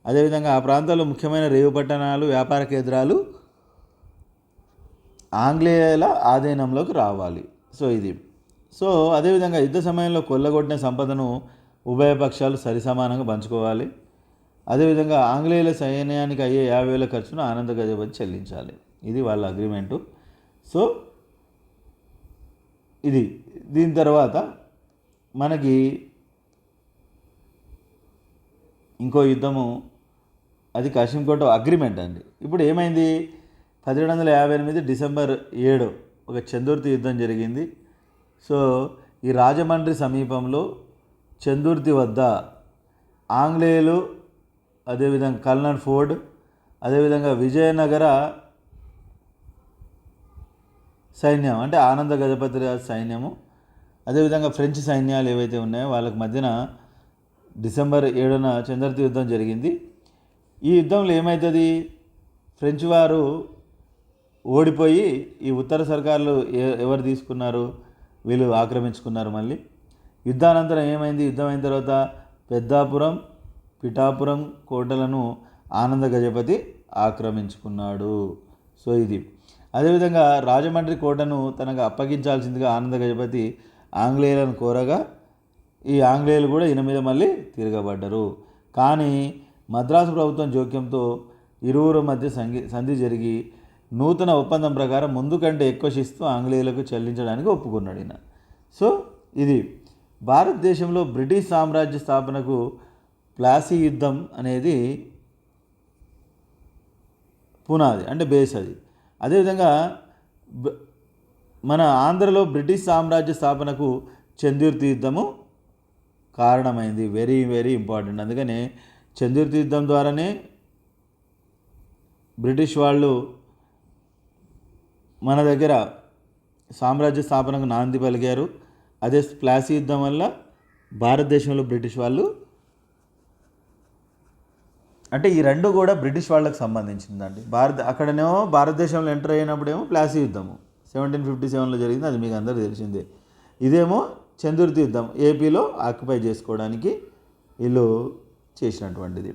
అదేవిధంగా ఆ ప్రాంతాల్లో ముఖ్యమైన రేవు పట్టణాలు, వ్యాపార కేంద్రాలు ఆంగ్లేయుల ఆధీనంలోకి రావాలి. సో ఇది. సో అదేవిధంగా యుద్ధ సమయంలో కొల్లగొట్టిన సంపదను ఉభయ పక్షాలు సరిసమానంగా పంచుకోవాలి. అదేవిధంగా ఆంగ్లేయుల సైన్యానికి అయ్యే 50,000 ఖర్చును ఆనంద గజపతి చెల్లించాలి. ఇది వాళ్ళ అగ్రిమెంటు. సో ఇది. దీని తర్వాత మనకి ఇంకో యుద్ధము, అది కాశీంకోట అగ్రిమెంట్ అండి. ఇప్పుడు ఏమైంది? 1758 డిసెంబర్ 7 ఒక చందుర్తి యుద్ధం జరిగింది. సో ఈ రాజమండ్రి సమీపంలో చందుర్తి వద్ద ఆంగ్లేయులు, అదేవిధంగా కల్నల్ ఫోర్డ్, అదేవిధంగా విజయనగర సైన్యం అంటే ఆనంద గజపతి రాజు సైన్యము, అదేవిధంగా ఫ్రెంచ్ సైన్యాలు ఏవైతే ఉన్నాయో వాళ్ళకి మధ్యన డిసెంబర్ 7న చందుర్తి యుద్ధం జరిగింది. ఈ యుద్ధంలో ఏమవుతుంది? ఫ్రెంచ్ వారు ఓడిపోయి ఈ ఉత్తర సర్కారులు ఎవరు తీసుకున్నారు? వీళ్ళు ఆక్రమించుకున్నారు. మళ్ళీ యుద్ధానంతరం ఏమైంది? యుద్ధం అయిన తర్వాత పెద్దాపురం, పిఠాపురం కోటలను ఆనంద గజపతి ఆక్రమించుకున్నాడు. సో ఇది. అదేవిధంగా రాజమండ్రి కోటను తనకు అప్పగించాల్సిందిగా ఆనంద గజపతి ఆంగ్లేయులను కోరగా ఈ ఆంగ్లేయులు కూడా ఈయన మీద మళ్ళీ తిరగబడ్డరు. కానీ మద్రాసు ప్రభుత్వం జోక్యంతో ఇరువురు మధ్య సంధి జరిగి నూతన ఒప్పందం ప్రకారం ముందు కంటే ఎక్కువ శిస్తు ఆంగ్లేయులకు చెల్లించడానికి ఒప్పుకున్నాడు ఈయన. సో ఇది. భారతదేశంలో బ్రిటిష్ సామ్రాజ్య స్థాపనకు ప్లాసీ యుద్ధం అనేది పునాది, అంటే బేస్ అది. అదేవిధంగా మన ఆంధ్రలో బ్రిటిష్ సామ్రాజ్య స్థాపనకు చందుర్తి యుద్ధము కారణమైంది. Very very important. అందుకనే చందుర్తి యుద్ధం ద్వారానే బ్రిటిష్ వాళ్ళు మన దగ్గర సామ్రాజ్య స్థాపనకు నాంది పలికారు. అదే ప్లాసీ యుద్ధం వల్ల భారతదేశంలో బ్రిటిష్ వాళ్ళు, అంటే ఈ రెండు కూడా బ్రిటిష్ వాళ్ళకి సంబంధించిందండి. అక్కడనేమో భారతదేశంలో ఎంటర్ అయినప్పుడేమో ప్లాసీ యుద్ధము 1757లో జరిగింది, అది మీకు అందరూ తెలిసిందే. ఇదేమో చందుర్తి యుద్ధం ఏపీలో ఆక్యుపై చేసుకోవడానికి వీళ్ళు చేసినటువంటిది.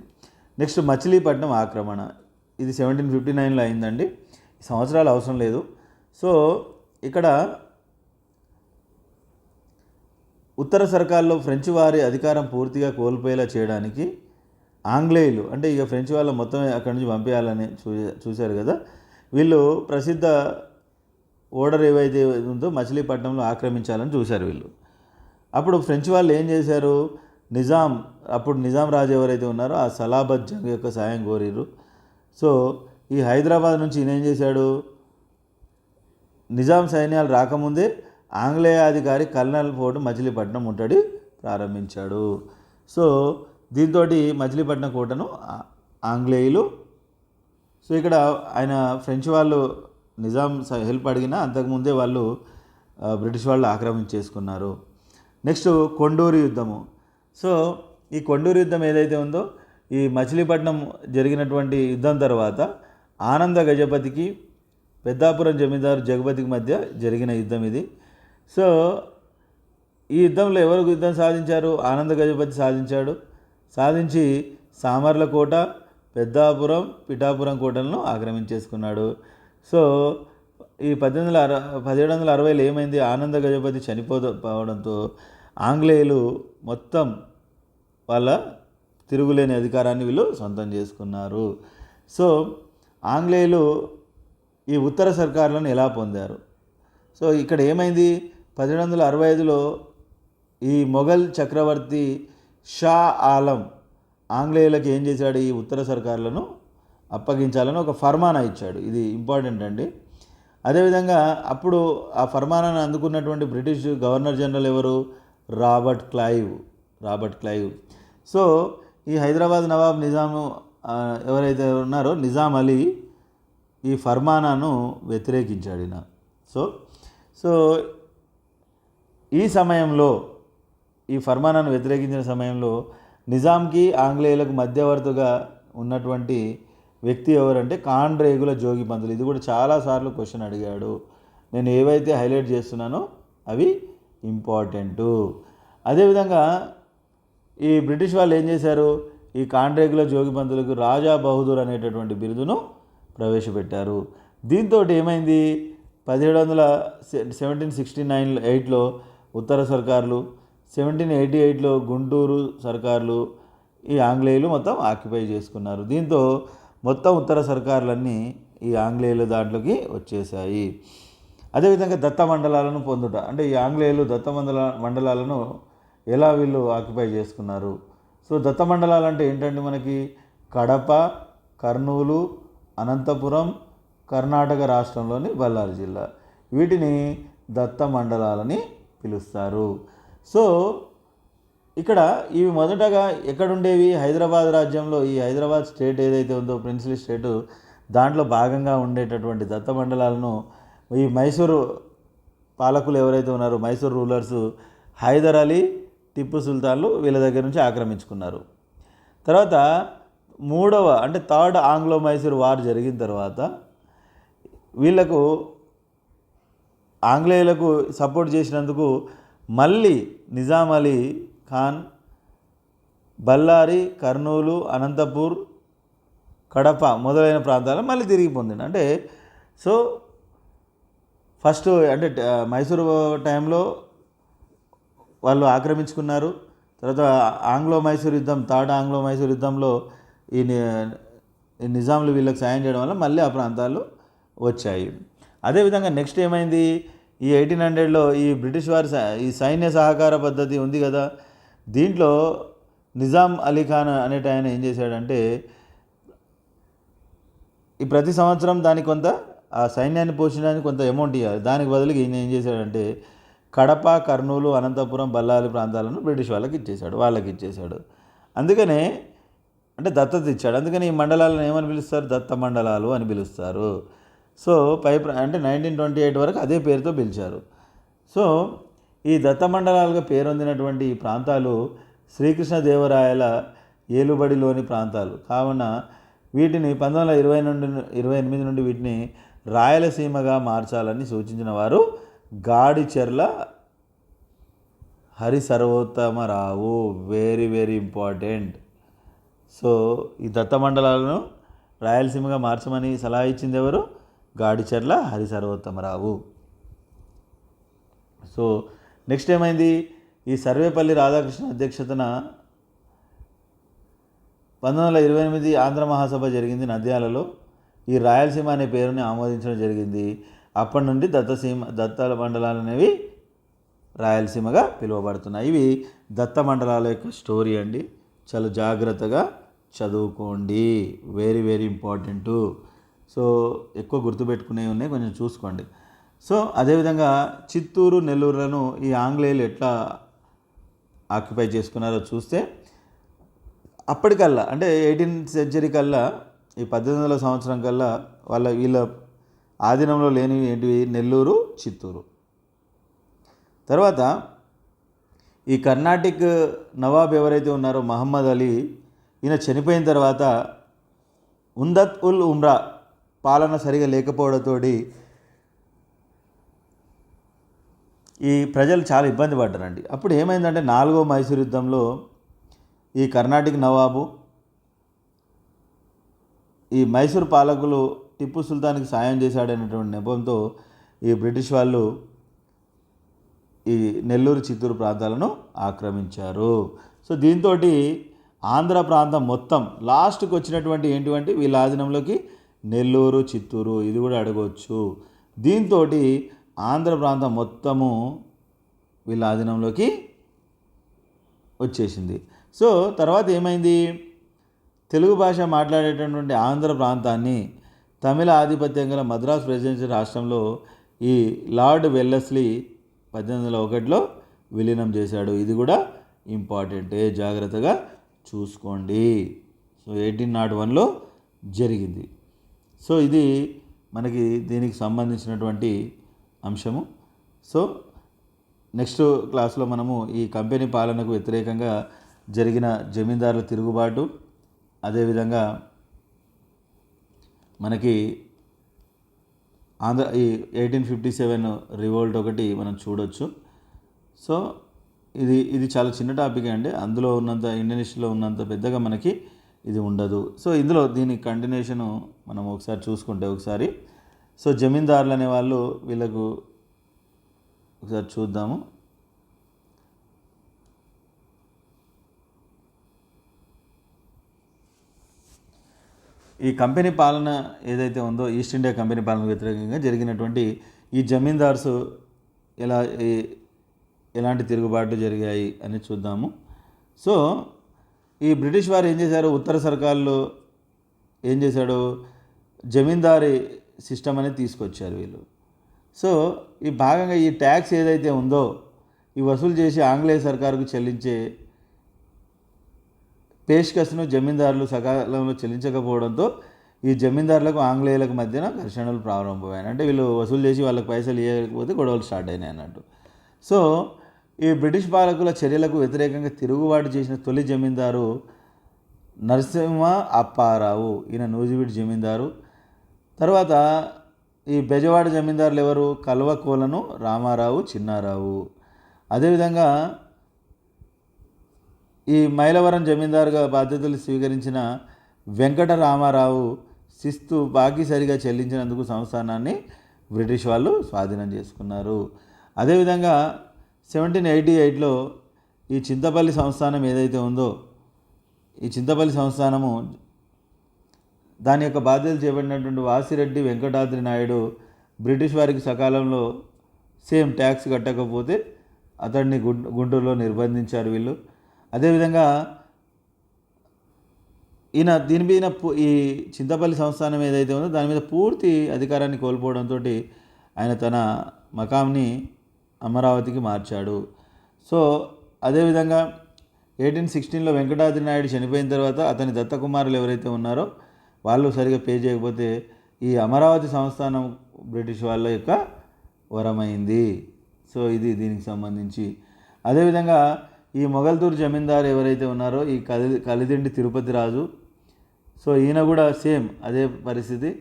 నెక్స్ట్ మచిలీపట్నం ఆక్రమణ. ఇది 1759లో అయిందండి. సంవత్సరాలు అవసరం లేదు. సో ఇక్కడ ఉత్తర సర్కార్లో ఫ్రెంచ్ వారి అధికారం పూర్తిగా కోల్పోయేలా చేయడానికి ఆంగ్లేయులు, అంటే ఇక ఫ్రెంచ్ వాళ్ళ మొత్తం అక్కడి నుంచి పంపించాలని చూశారు కదా, వీళ్ళు ప్రసిద్ధ ఓడర్ ఏవైతే ఉందో మచిలీపట్నంలో ఆక్రమించాలని చూశారు వీళ్ళు. అప్పుడు ఫ్రెంచ్ వాళ్ళు ఏం చేశారు, అప్పుడు నిజాం రాజు ఎవరైతే ఉన్నారో ఆ సలాబత్ జంగ్ యొక్క సాయం కోరిరు. సో ఈ హైదరాబాద్ నుంచి ఈయన ఏం చేశాడు, నిజాం సైన్యాలు రాకముందే ఆంగ్లేయ అధికారి కల్నల్ ఫోర్ట్ మచిలీపట్నం ముట్టడి ప్రారంభించాడు. సో దీంతో మచిలీపట్నం కోటను ఆంగ్లేయులు, సో ఇక్కడ ఆయన ఫ్రెంచ్ వాళ్ళు నిజాం హెల్ప్ అడిగినా అంతకుముందే వాళ్ళు బ్రిటిష్ వాళ్ళు ఆక్రమించేసుకున్నారు. నెక్స్ట్ కొండూరు యుద్ధము. సో ఈ కొండూరు యుద్ధం ఏదైతే ఉందో ఈ మచిలీపట్నం జరిగినటువంటి యుద్ధం తర్వాత ఆనంద గజపతికి పెద్దాపురం జమీందారు జగపతికి మధ్య జరిగిన యుద్ధం ఇది. సో ఈ యుద్ధంలో ఎవరు యుద్ధం సాధించారు, ఆనంద గజపతి సాధించి సామర్లకోట, పెద్దాపురం, పిఠాపురం కోటలను ఆక్రమించేసుకున్నాడు. సో ఈ 1760లో ఏమైంది, ఆనంద గజపతి చనిపోవడంతో ఆంగ్లేయులు మొత్తం వాళ్ళ తిరుగులేని అధికారాన్ని వీళ్ళు సొంతం చేసుకున్నారు. సో ఆంగ్లేయులు ఈ ఉత్తర సర్కార్లను ఎలా పొందారు, సో ఇక్కడ ఏమైంది, 1765లో ఈ మొఘల్ చక్రవర్తి షా ఆలం ఆంగ్లేయులకు ఏం చేశాడు, ఈ ఉత్తర సర్కార్లను అప్పగించాలని ఒక ఫర్మానా ఇచ్చాడు. ఇది ఇంపార్టెంట్ అండి. అదేవిధంగా అప్పుడు ఆ ఫర్మానాన్ని అందుకున్నటువంటి బ్రిటిష్ గవర్నర్ జనరల్ ఎవరు, రాబర్ట్ క్లైవ్. సో ఈ హైదరాబాద్ నవాబ్ నిజాము ఎవరైతే ఉన్నారో నిజాం అలీ ఈ ఫర్మానాను వ్యతిరేకించాడు ఈయన. సో ఈ సమయంలో, ఈ ఫర్మానాను వ్యతిరేకించిన సమయంలో నిజాంకి ఆంగ్లేయులకు మధ్యవర్తిగా ఉన్నటువంటి వ్యక్తి ఎవరంటే కాండ్రేగుల జోగి పంతులు. ఇది కూడా చాలాసార్లు క్వశ్చన్ అడిగాడు. నేను ఏవైతే హైలైట్ చేస్తున్నానో అవి ఇంపార్టెంటు. అదేవిధంగా ఈ బ్రిటిష్ వాళ్ళు ఏం చేశారు, ఈ కాండ్రేగుల జోగి పంతులకు రాజా బహదూర్ అనేటటువంటి బిరుదును ప్రవేశపెట్టారు. దీంతో ఏమైంది, 1768లో ఉత్తర సర్కార్లు, 1788లో గుంటూరు సర్కార్లు ఈ ఆంగ్లేయులు మొత్తం ఆక్యుపై చేసుకున్నారు. దీంతో మొత్తం ఉత్తర సర్కార్లన్నీ ఈ ఆంగ్లేయుల దాంట్లోకి వచ్చేసాయి. అదేవిధంగా దత్త మండలాలను పొందుట, అంటే ఈ ఆంగ్లేయులు దత్త మండలాలను ఎలా వీళ్ళు ఆక్యుపై చేసుకున్నారు. సో దత్త మండలాలు అంటే ఏంటంటే మనకి కడప, కర్నూలు, అనంతపురం, కర్ణాటక రాష్ట్రంలోని బళ్ళారి జిల్లా, వీటిని దత్త మండలాలని పిలుస్తారు. సో ఇక్కడ ఇవి మొదటగా ఎక్కడుండేవి, హైదరాబాద్ రాజ్యంలో, ఈ హైదరాబాద్ స్టేట్ ఏదైతే ఉందో ప్రిన్స్లీ స్టేటు, దాంట్లో భాగంగా ఉండేటటువంటి దత్త మండలాలను ఈ మైసూరు పాలకులు ఎవరైతే ఉన్నారో, మైసూరు రూలర్స్ హైదర్ అలీ, టిప్పు సుల్తాన్లు వీళ్ళ దగ్గర నుంచి ఆక్రమించుకున్నారు. తర్వాత థర్డ్ ఆంగ్లో మైసూర్ వార్ జరిగిన తర్వాత వీళ్లకు ఆంగ్లేయులకు సపోర్ట్ చేసినందుకు మళ్ళీ నిజాం అలీ ఖాన్ బళ్ళారి, కర్నూలు, అనంతపూర్, కడప మొదలైన ప్రాంతాలను మళ్ళీ తిరిగి పొందిండు. అంటే సో ఫస్ట్ మైసూరు టైంలో వాళ్ళు ఆక్రమించుకున్నారు. తర్వాత థర్డ్ ఆంగ్లో మైసూర్ యుద్ధంలో ఈ నిజాంలు వీళ్ళకి సాయం చేయడం వల్ల మళ్ళీ ఆ ప్రాంతాలు వచ్చాయి. అదేవిధంగా నెక్స్ట్ ఏమైంది, ఈ 1800లో ఈ బ్రిటిష్ వారి ఈ సైన్య సహకార పద్ధతి ఉంది కదా, దీంట్లో నిజాం అలీ ఖాన్ అనేట ఆయన ఏం చేశాడంటే ఈ ప్రతి సంవత్సరం దానికి కొంత ఆ సైన్యాన్ని పోషించడానికి కొంత అమౌంట్ ఇవ్వాలి. దానికి బదులుగా ఈయన ఏం చేశాడంటే కడప, కర్నూలు, అనంతపురం, బళ్ళారి ప్రాంతాలను బ్రిటిష్ వాళ్ళకి ఇచ్చేశాడు. అందుకనే దత్తత ఇచ్చాడు. అందుకని ఈ మండలాలను ఏమని పిలుస్తారు, దత్త మండలాలు అని పిలుస్తారు. సో 1928 వరకు అదే పేరుతో పిలిచారు. సో ఈ దత్త మండలాలుగా పేరొందినటువంటి ఈ ప్రాంతాలు శ్రీకృష్ణదేవరాయల ఏలుబడిలోని ప్రాంతాలు కావున వీటిని 1928 నుండి వీటిని రాయలసీమగా మార్చాలని సూచించిన వారు Gadicherla Hari Sarvottama Rao. Very very important. So ఈ దత్త మండలాలను రాయలసీమగా మార్చమని సలహా ఇచ్చింది ఎవరు? గాడిచెర్ల హరిసర్వోత్తమరావు. సో నెక్స్ట్ ఏమైంది? ఈ సర్వేపల్లి రాధాకృష్ణ అధ్యక్షతన 1928 ఆంధ్ర మహాసభ జరిగింది నంద్యాలలో. ఈ రాయలసీమ అనే పేరుని ఆమోదించడం జరిగింది. అప్పటి నుండి దత్త మండలాలు అనేవి రాయలసీమగా పిలువబడుతున్నాయి. ఇవి దత్త మండలాల యొక్క స్టోరీ అండి. చాలా జాగ్రత్తగా చదువుకోండి, వెరీ వెరీ ఇంపార్టెంటు. సో ఎక్కువ గుర్తుపెట్టుకునేవి ఉన్నాయి, కొంచెం చూసుకోండి. సో అదేవిధంగా చిత్తూరు, నెల్లూరులను ఈ ఆంగ్లేయులు ఎట్లా ఆక్యుపై చేసుకున్నారో చూస్తే, అప్పటికల్లా అంటే 18th సెంచరీ కల్లా, ఈ 1800 సంవత్సరం కల్లా వీళ్ళ ఆధీనంలో లేనివి ఏంటివి? నెల్లూరు, చిత్తూరు. తర్వాత ఈ కర్ణాటిక్ నవాబ్ ఎవరైతే ఉన్నారో మహమ్మద్ అలీ, ఈయన చనిపోయిన తర్వాత ఉందత్ ఉల్ ఉమ్రా పాలన సరిగా లేకపోవడంతో ఈ ప్రజలు చాలా ఇబ్బంది పడ్డారండి. అప్పుడు ఏమైందంటే 4వ మైసూర్ యుద్ధంలో ఈ కర్ణాటిక్ నవాబు ఈ మైసూర్ పాలకులు టిప్పు సుల్తాన్కి సాయం చేశాడనేటువంటి నెపంతో ఈ బ్రిటిష్ వాళ్ళు ఈ నెల్లూరు, చిత్తూరు ప్రాంతాలను ఆక్రమించారు. సో దీంతో ఆంధ్ర ప్రాంతం మొత్తం లాస్ట్కి వచ్చినటువంటి ఏంటివంటే వీళ్ళ ఆధీనంలోకి నెల్లూరు, చిత్తూరు, ఇది కూడా అడగవచ్చు. దీంతో ఆంధ్ర ప్రాంతం మొత్తము వీళ్ళ ఆధీనంలోకి వచ్చేసింది. సో తర్వాత ఏమైంది? తెలుగు భాష మాట్లాడేటటువంటి ఆంధ్ర ప్రాంతాన్ని తమిళ ఆధిపత్యం గల మద్రాసు ప్రెసిడెన్సీ రాష్ట్రంలో ఈ లార్డ్ వెల్లెస్లీ 1801లో విలీనం చేశాడు. ఇది కూడా ఇంపార్టెంటే, జాగ్రత్తగా చూసుకోండి. సో 1801లో జరిగింది. సో ఇది మనకి దీనికి సంబంధించినటువంటి అంశము. సో నెక్స్ట్ క్లాస్లో మనము ఈ కంపెనీ పాలనకు వ్యతిరేకంగా జరిగిన జమీందారుల తిరుగుబాటు, అదేవిధంగా మనకి ఈ 1857 రివోల్ట్ ఒకటి మనం చూడొచ్చు. సో ఇది చాలా చిన్న టాపిక్ అండి. అందులో ఉన్నంత ఇండియన్ హిస్టరీలో ఉన్నంత పెద్దగా మనకి ఇది ఉండదు. సో ఇందులో దీని కంటిన్యూషను మనం ఒకసారి చూసుకుంటే సో జమీందారులు అనే వాళ్ళు వీళ్ళకు ఒకసారి చూద్దాము. ఈ కంపెనీ పాలన ఏదైతే ఉందో, ఈస్ట్ ఇండియా కంపెనీ పాలనకు వ్యతిరేకంగా జరిగినటువంటి ఈ జమీందార్స్ ఎలాంటి తిరుగుబాట్లు జరిగాయి అని చూద్దాము. సో ఈ బ్రిటిష్ వారు ఏం చేశారు? ఉత్తర సర్కార్లో ఏం చేశాడు? జమీందారీ సిస్టమ్ అనేది తీసుకొచ్చారు వీళ్ళు. సో ఈ భాగంగా ఈ ట్యాక్స్ ఏదైతే ఉందో ఈ వసూలు చేసి ఆంగ్లేయ సర్కారుకు చెల్లించే పేష్కస్ను జమీందారులు సకాలంలో చెల్లించకపోవడంతో ఈ జమీందారులకు ఆంగ్లేయులకు మధ్యన ఘర్షణలు ప్రారంభమయ్యాయి. అంటే వీళ్ళు వసూలు చేసి వాళ్ళకి పైసలు ఇవ్వకపోతే గొడవలు స్టార్ట్ అయినాయి అన్నట్టు. సో ఈ బ్రిటిష్ పాలకుల చర్యలకు వ్యతిరేకంగా తిరుగుబాటు చేసిన తొలి జమీందారు నరసింహ అప్పారావు. ఈయన నూజివీడు జమీందారు. తర్వాత ఈ బెజవాడ జమీందారులు ఎవరు? కల్వకోలను రామారావు, చిన్నారావు. అదేవిధంగా ఈ మైలవరం జమీందారుగా బాధ్యతలు స్వీకరించిన వెంకట రామారావు శిస్తు బాకీ సరిగా చెల్లించినందుకు సంస్థానాన్ని బ్రిటిష్ వాళ్ళు స్వాధీనం చేసుకున్నారు. అదేవిధంగా 1788లో ఈ చింతపల్లి సంస్థానం ఏదైతే ఉందో, ఈ చింతపల్లి సంస్థానము దాని యొక్క బాధ్యతలు చేపట్టినటువంటి వాసిరెడ్డి వెంకటాద్రి నాయుడు బ్రిటిష్ వారికి సకాలంలో సేమ్ ట్యాక్స్ కట్టకపోతే అతడిని గుంటూరులో నిర్బంధించారు వీళ్ళు. అదేవిధంగా దీని మీద ఈ చింతపల్లి సంస్థానం ఏదైతే ఉందో దాని మీద పూర్తి అధికారాన్ని కోల్పోవడంతో ఆయన తన మకాంని అమరావతికి మార్చాడు. సో అదేవిధంగా 1816లో వెంకటాద్రి నాయుడు చనిపోయిన తర్వాత అతని దత్తకుమారులు ఎవరైతే ఉన్నారో వాళ్ళు సరిగా పే చేయకపోతే ఈ అమరావతి సంస్థానం బ్రిటిష్ వాళ్ళ యొక్క వరమైంది. సో ఇది దీనికి సంబంధించి. అదేవిధంగా ఈ మొగల్తూరు జమీందారు ఎవరైతే ఉన్నారో ఈ కలిదిండి తిరుపతి రాజు, సో ఈయన కూడా సేమ్ అదే పరిస్థితి.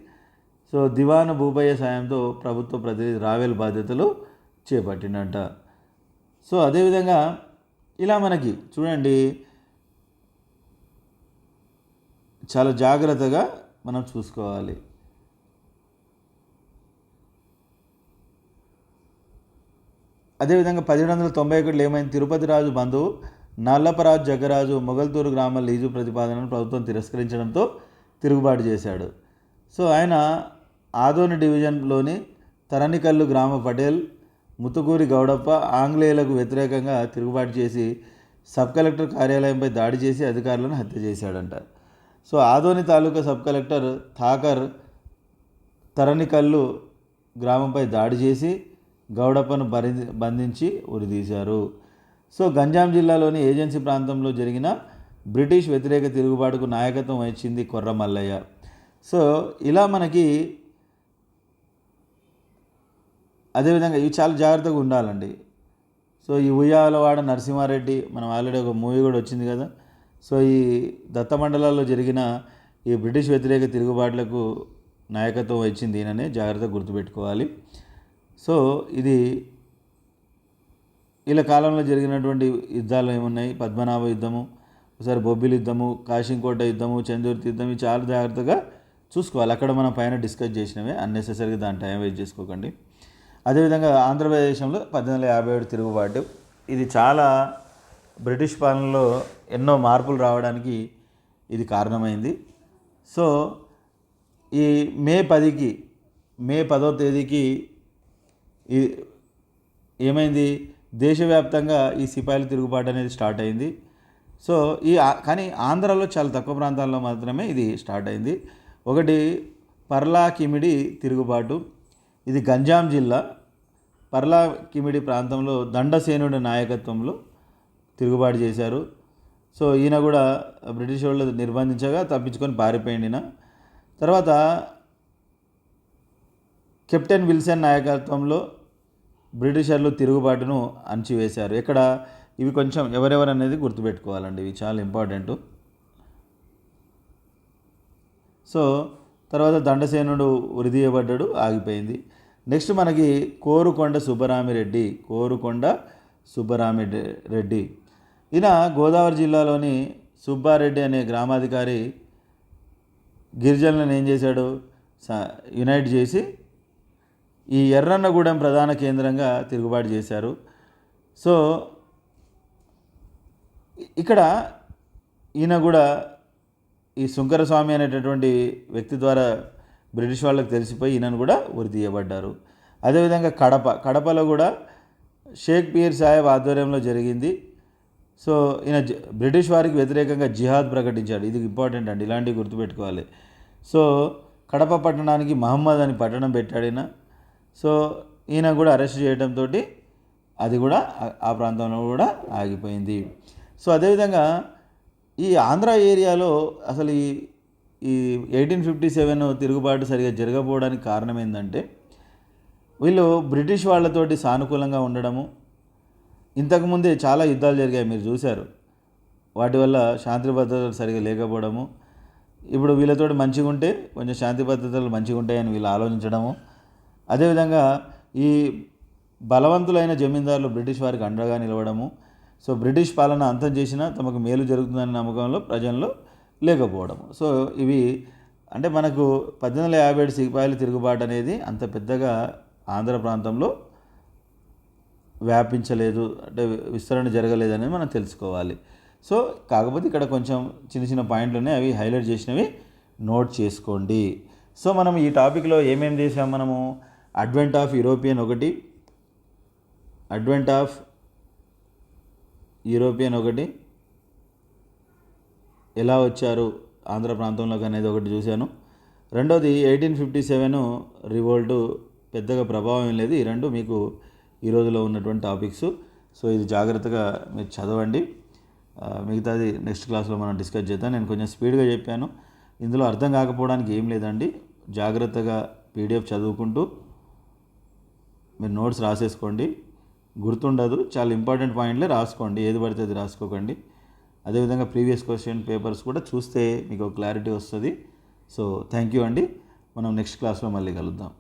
సో దివాను భూపయ్య సాయంతో ప్రభుత్వ ప్రతినిధి రావెల్ బాధ్యతలు చేపట్టినట్ట. సో అదేవిధంగా ఇలా మనకి చూడండి చాలా జాగ్రత్తగా మనం చూసుకోవాలి. అదేవిధంగా 1791 ఏమైంది, తిరుపతి రాజు బంధువు నల్లపరాజు జగ్గరాజు మొగల్తూరు గ్రామ లీజు ప్రతిపాదనను ప్రభుత్వం తిరస్కరించడంతో తిరుగుబాటు చేశాడు. సో ఆయన ఆదోని డివిజన్లోని తరణికల్లు గ్రామ పటేల్ ముతుకూరి గౌడప్ప ఆంగ్లేయులకు వ్యతిరేకంగా తిరుగుబాటు చేసి సబ్ కలెక్టర్ కార్యాలయంపై దాడి చేసి అధికారులను హత్య చేశాడంట. సో ఆదోని తాలూకా సబ్ కలెక్టర్ థాకర్ తరణికల్లు గ్రామంపై దాడి చేసి గౌడప్పను బంధించి ఉరితీశారు. సో గంజాం జిల్లాలోని ఏజెన్సీ ప్రాంతంలో జరిగిన బ్రిటిష్ వ్యతిరేక తిరుగుబాటుకు నాయకత్వం వహించింది కొర్ర మల్లయ్య. సో ఇలా మనకి అదేవిధంగా ఇవి చాలా జాగ్రత్తగా ఉండాలండి. సో ఈ ఉయ్యాలవాడ నరసింహారెడ్డి, మనం ఆల్రెడీ ఒక మూవీ కూడా వచ్చింది కదా. సో ఈ దత్త మండలాల్లో జరిగిన ఈ బ్రిటిష్ వ్యతిరేక తిరుగుబాట్లకు నాయకత్వం వహించింది ఈయననే, జాగ్రత్తగా గుర్తుపెట్టుకోవాలి. సో ఇది వీళ్ళ కాలంలో జరిగినటువంటి యుద్ధాలు ఏమున్నాయి, పద్మనాభ యుద్ధము, ఒకసారి బొబ్బిలి యుద్ధము, కాశీంకోట యుద్ధము, చందుర్తి యుద్ధం, ఇవి చాలా జాగ్రత్తగా చూసుకోవాలి. అక్కడ మనం పైన డిస్కస్ చేసినవే, అన్నెసెసరీగా దాని టైం వేస్ట్ చేసుకోకండి. అదేవిధంగా ఆంధ్రప్రదేశంలో 1857 తిరుగుబాటు, ఇది చాలా బ్రిటిష్ పాలనలో ఎన్నో మార్పులు రావడానికి ఇది కారణమైంది. సో ఈ మే 10వ తేదీకి ఏమైంది, దేశవ్యాప్తంగా ఈ సిపాయిల తిరుగుబాటు అనేది స్టార్ట్ అయింది. సో కానీ ఆంధ్రాలో చాలా తక్కువ ప్రాంతాల్లో మాత్రమే ఇది స్టార్ట్ అయింది. ఒకటి పర్లాకిమిడి తిరుగుబాటు, ఇది గంజాం జిల్లా పర్లాకిమిడి ప్రాంతంలో దండసేనుడి నాయకత్వంలో తిరుగుబాటు చేశారు. సో ఈయన కూడా బ్రిటిష్ వాళ్ళు నిర్బంధించగా తప్పించుకొని పారిపోయిండిన. తర్వాత కెప్టెన్ విల్సన్ నాయకత్వంలో బ్రిటిషర్లు తిరుగుబాటును అణచివేశారు. ఇక్కడ ఇవి కొంచెం ఎవరెవరు అనేది గుర్తుపెట్టుకోవాలండి, ఇవి చాలా ఇంపార్టెంట్. సో తర్వాత దండసేనుడు ఉరిదీయబడ్డాడు, ఆగిపోయింది. నెక్స్ట్ మనకి కోరుకొండ సుబ్బరామిరెడ్డి, ఈయన గోదావరి జిల్లాలోని సుబ్బారెడ్డి అనే గ్రామాధికారి గిరిజనులను ఏం చేశాడు, యునైట్ చేసి ఈ ఎర్రన్నగూడెం ప్రధాన కేంద్రంగా తిరుగుబాటు చేశారు. సో ఇక్కడ ఈయన కూడా ఈ శంకరస్వామి అనేటటువంటి వ్యక్తి ద్వారా బ్రిటిష్ వాళ్ళకి తెలిసిపోయి ఈయనను కూడా ఉరితీయబడ్డారు. అదేవిధంగా కడపలో కూడా షేక్ పీర్ సాహెబ్ ఆధ్వర్యంలో జరిగింది. సో ఈయన బ్రిటిష్ వారికి వ్యతిరేకంగా జిహాద్ ప్రకటించాడు. ఇది ఇంపార్టెంట్ అండి, ఇలాంటివి గుర్తుపెట్టుకోవాలి. సో కడప పట్టణానికి మహమ్మద్ అని పట్టణం పెట్టాడు ఈయన. సో ఈయన కూడా అరెస్ట్ చేయడంతో అది కూడా ఆ ప్రాంతంలో కూడా ఆగిపోయింది. సో అదేవిధంగా ఈ ఆంధ్ర ఏరియాలో అసలు ఈ 1857 తిరుగుబాటు సరిగా జరగకపోవడానికి కారణం ఏంటంటే, వీళ్ళు బ్రిటిష్ వాళ్ళతోటి సానుకూలంగా ఉండడము. ఇంతకుముందే చాలా యుద్ధాలు జరిగాయి, మీరు చూశారు. వాటి వల్ల శాంతి భద్రతలు సరిగా లేకపోవడము, ఇప్పుడు వీళ్ళతోటి మంచిగా ఉంటే కొంచెం శాంతి భద్రతలు మంచిగా ఉంటాయని వీళ్ళు ఆలోచించడము. అదేవిధంగా ఈ బలవంతులైన జమీందారులు బ్రిటిష్ వారికి అండగా నిలవడము. సో బ్రిటిష్ పాలన అంతం చేసినా తమకు మేలు జరుగుతుందనే నమ్మకంలో ప్రజల్లో లేకపోవడము. సో ఇవి అంటే మనకు 1857 సిపాయిల తిరుగుబాటు అనేది అంత పెద్దగా ఆంధ్ర ప్రాంతంలో వ్యాపించలేదు, అంటే విస్తరణ జరగలేదని మనం తెలుసుకోవాలి. సో కాకపోతే ఇక్కడ కొంచెం చిన్న చిన్న పాయింట్లు ఉన్నాయి, అవి హైలైట్ చేసినవి నోట్ చేసుకోండి. సో మనం ఈ టాపిక్లో ఏమేమి చేసాం, మనము అడ్వెంట్ ఆఫ్ యూరోపియన్ ఒకటి, ఎలా వచ్చారు ఆంధ్ర ప్రాంతంలోకి అనేది ఒకటి చూశాను. రెండోది 1857 రివోల్టు, పెద్దగా ప్రభావం ఏం లేదు. ఈ రెండు మీకు ఈ రోజులో ఉన్నటువంటి టాపిక్స్. సో ఇది జాగ్రత్తగా మీరు చదవండి. మిగతాది నెక్స్ట్ క్లాస్లో మనం డిస్కస్ చేద్దాం. నేను కొంచెం స్పీడ్గా చెప్పాను, ఇందులో అర్థం కాకపోవడానికి ఏం లేదండి. జాగ్రత్తగా పీడిఎఫ్ చదువుకుంటూ మీరు నోట్స్ రాసేసుకోండి. గుర్తుండదు, చాలా ఇంపార్టెంట్ పాయింట్లే రాసుకోండి, ఏది పడితే అది రాసుకోకండి. అదేవిధంగా ప్రీవియస్ క్వశ్చన్ పేపర్స్ కూడా చూస్తే మీకు క్లారిటీ వస్తుంది. సో థ్యాంక్ యూ అండి. మనం నెక్స్ట్ క్లాస్లో మళ్ళీ కలుద్దాం.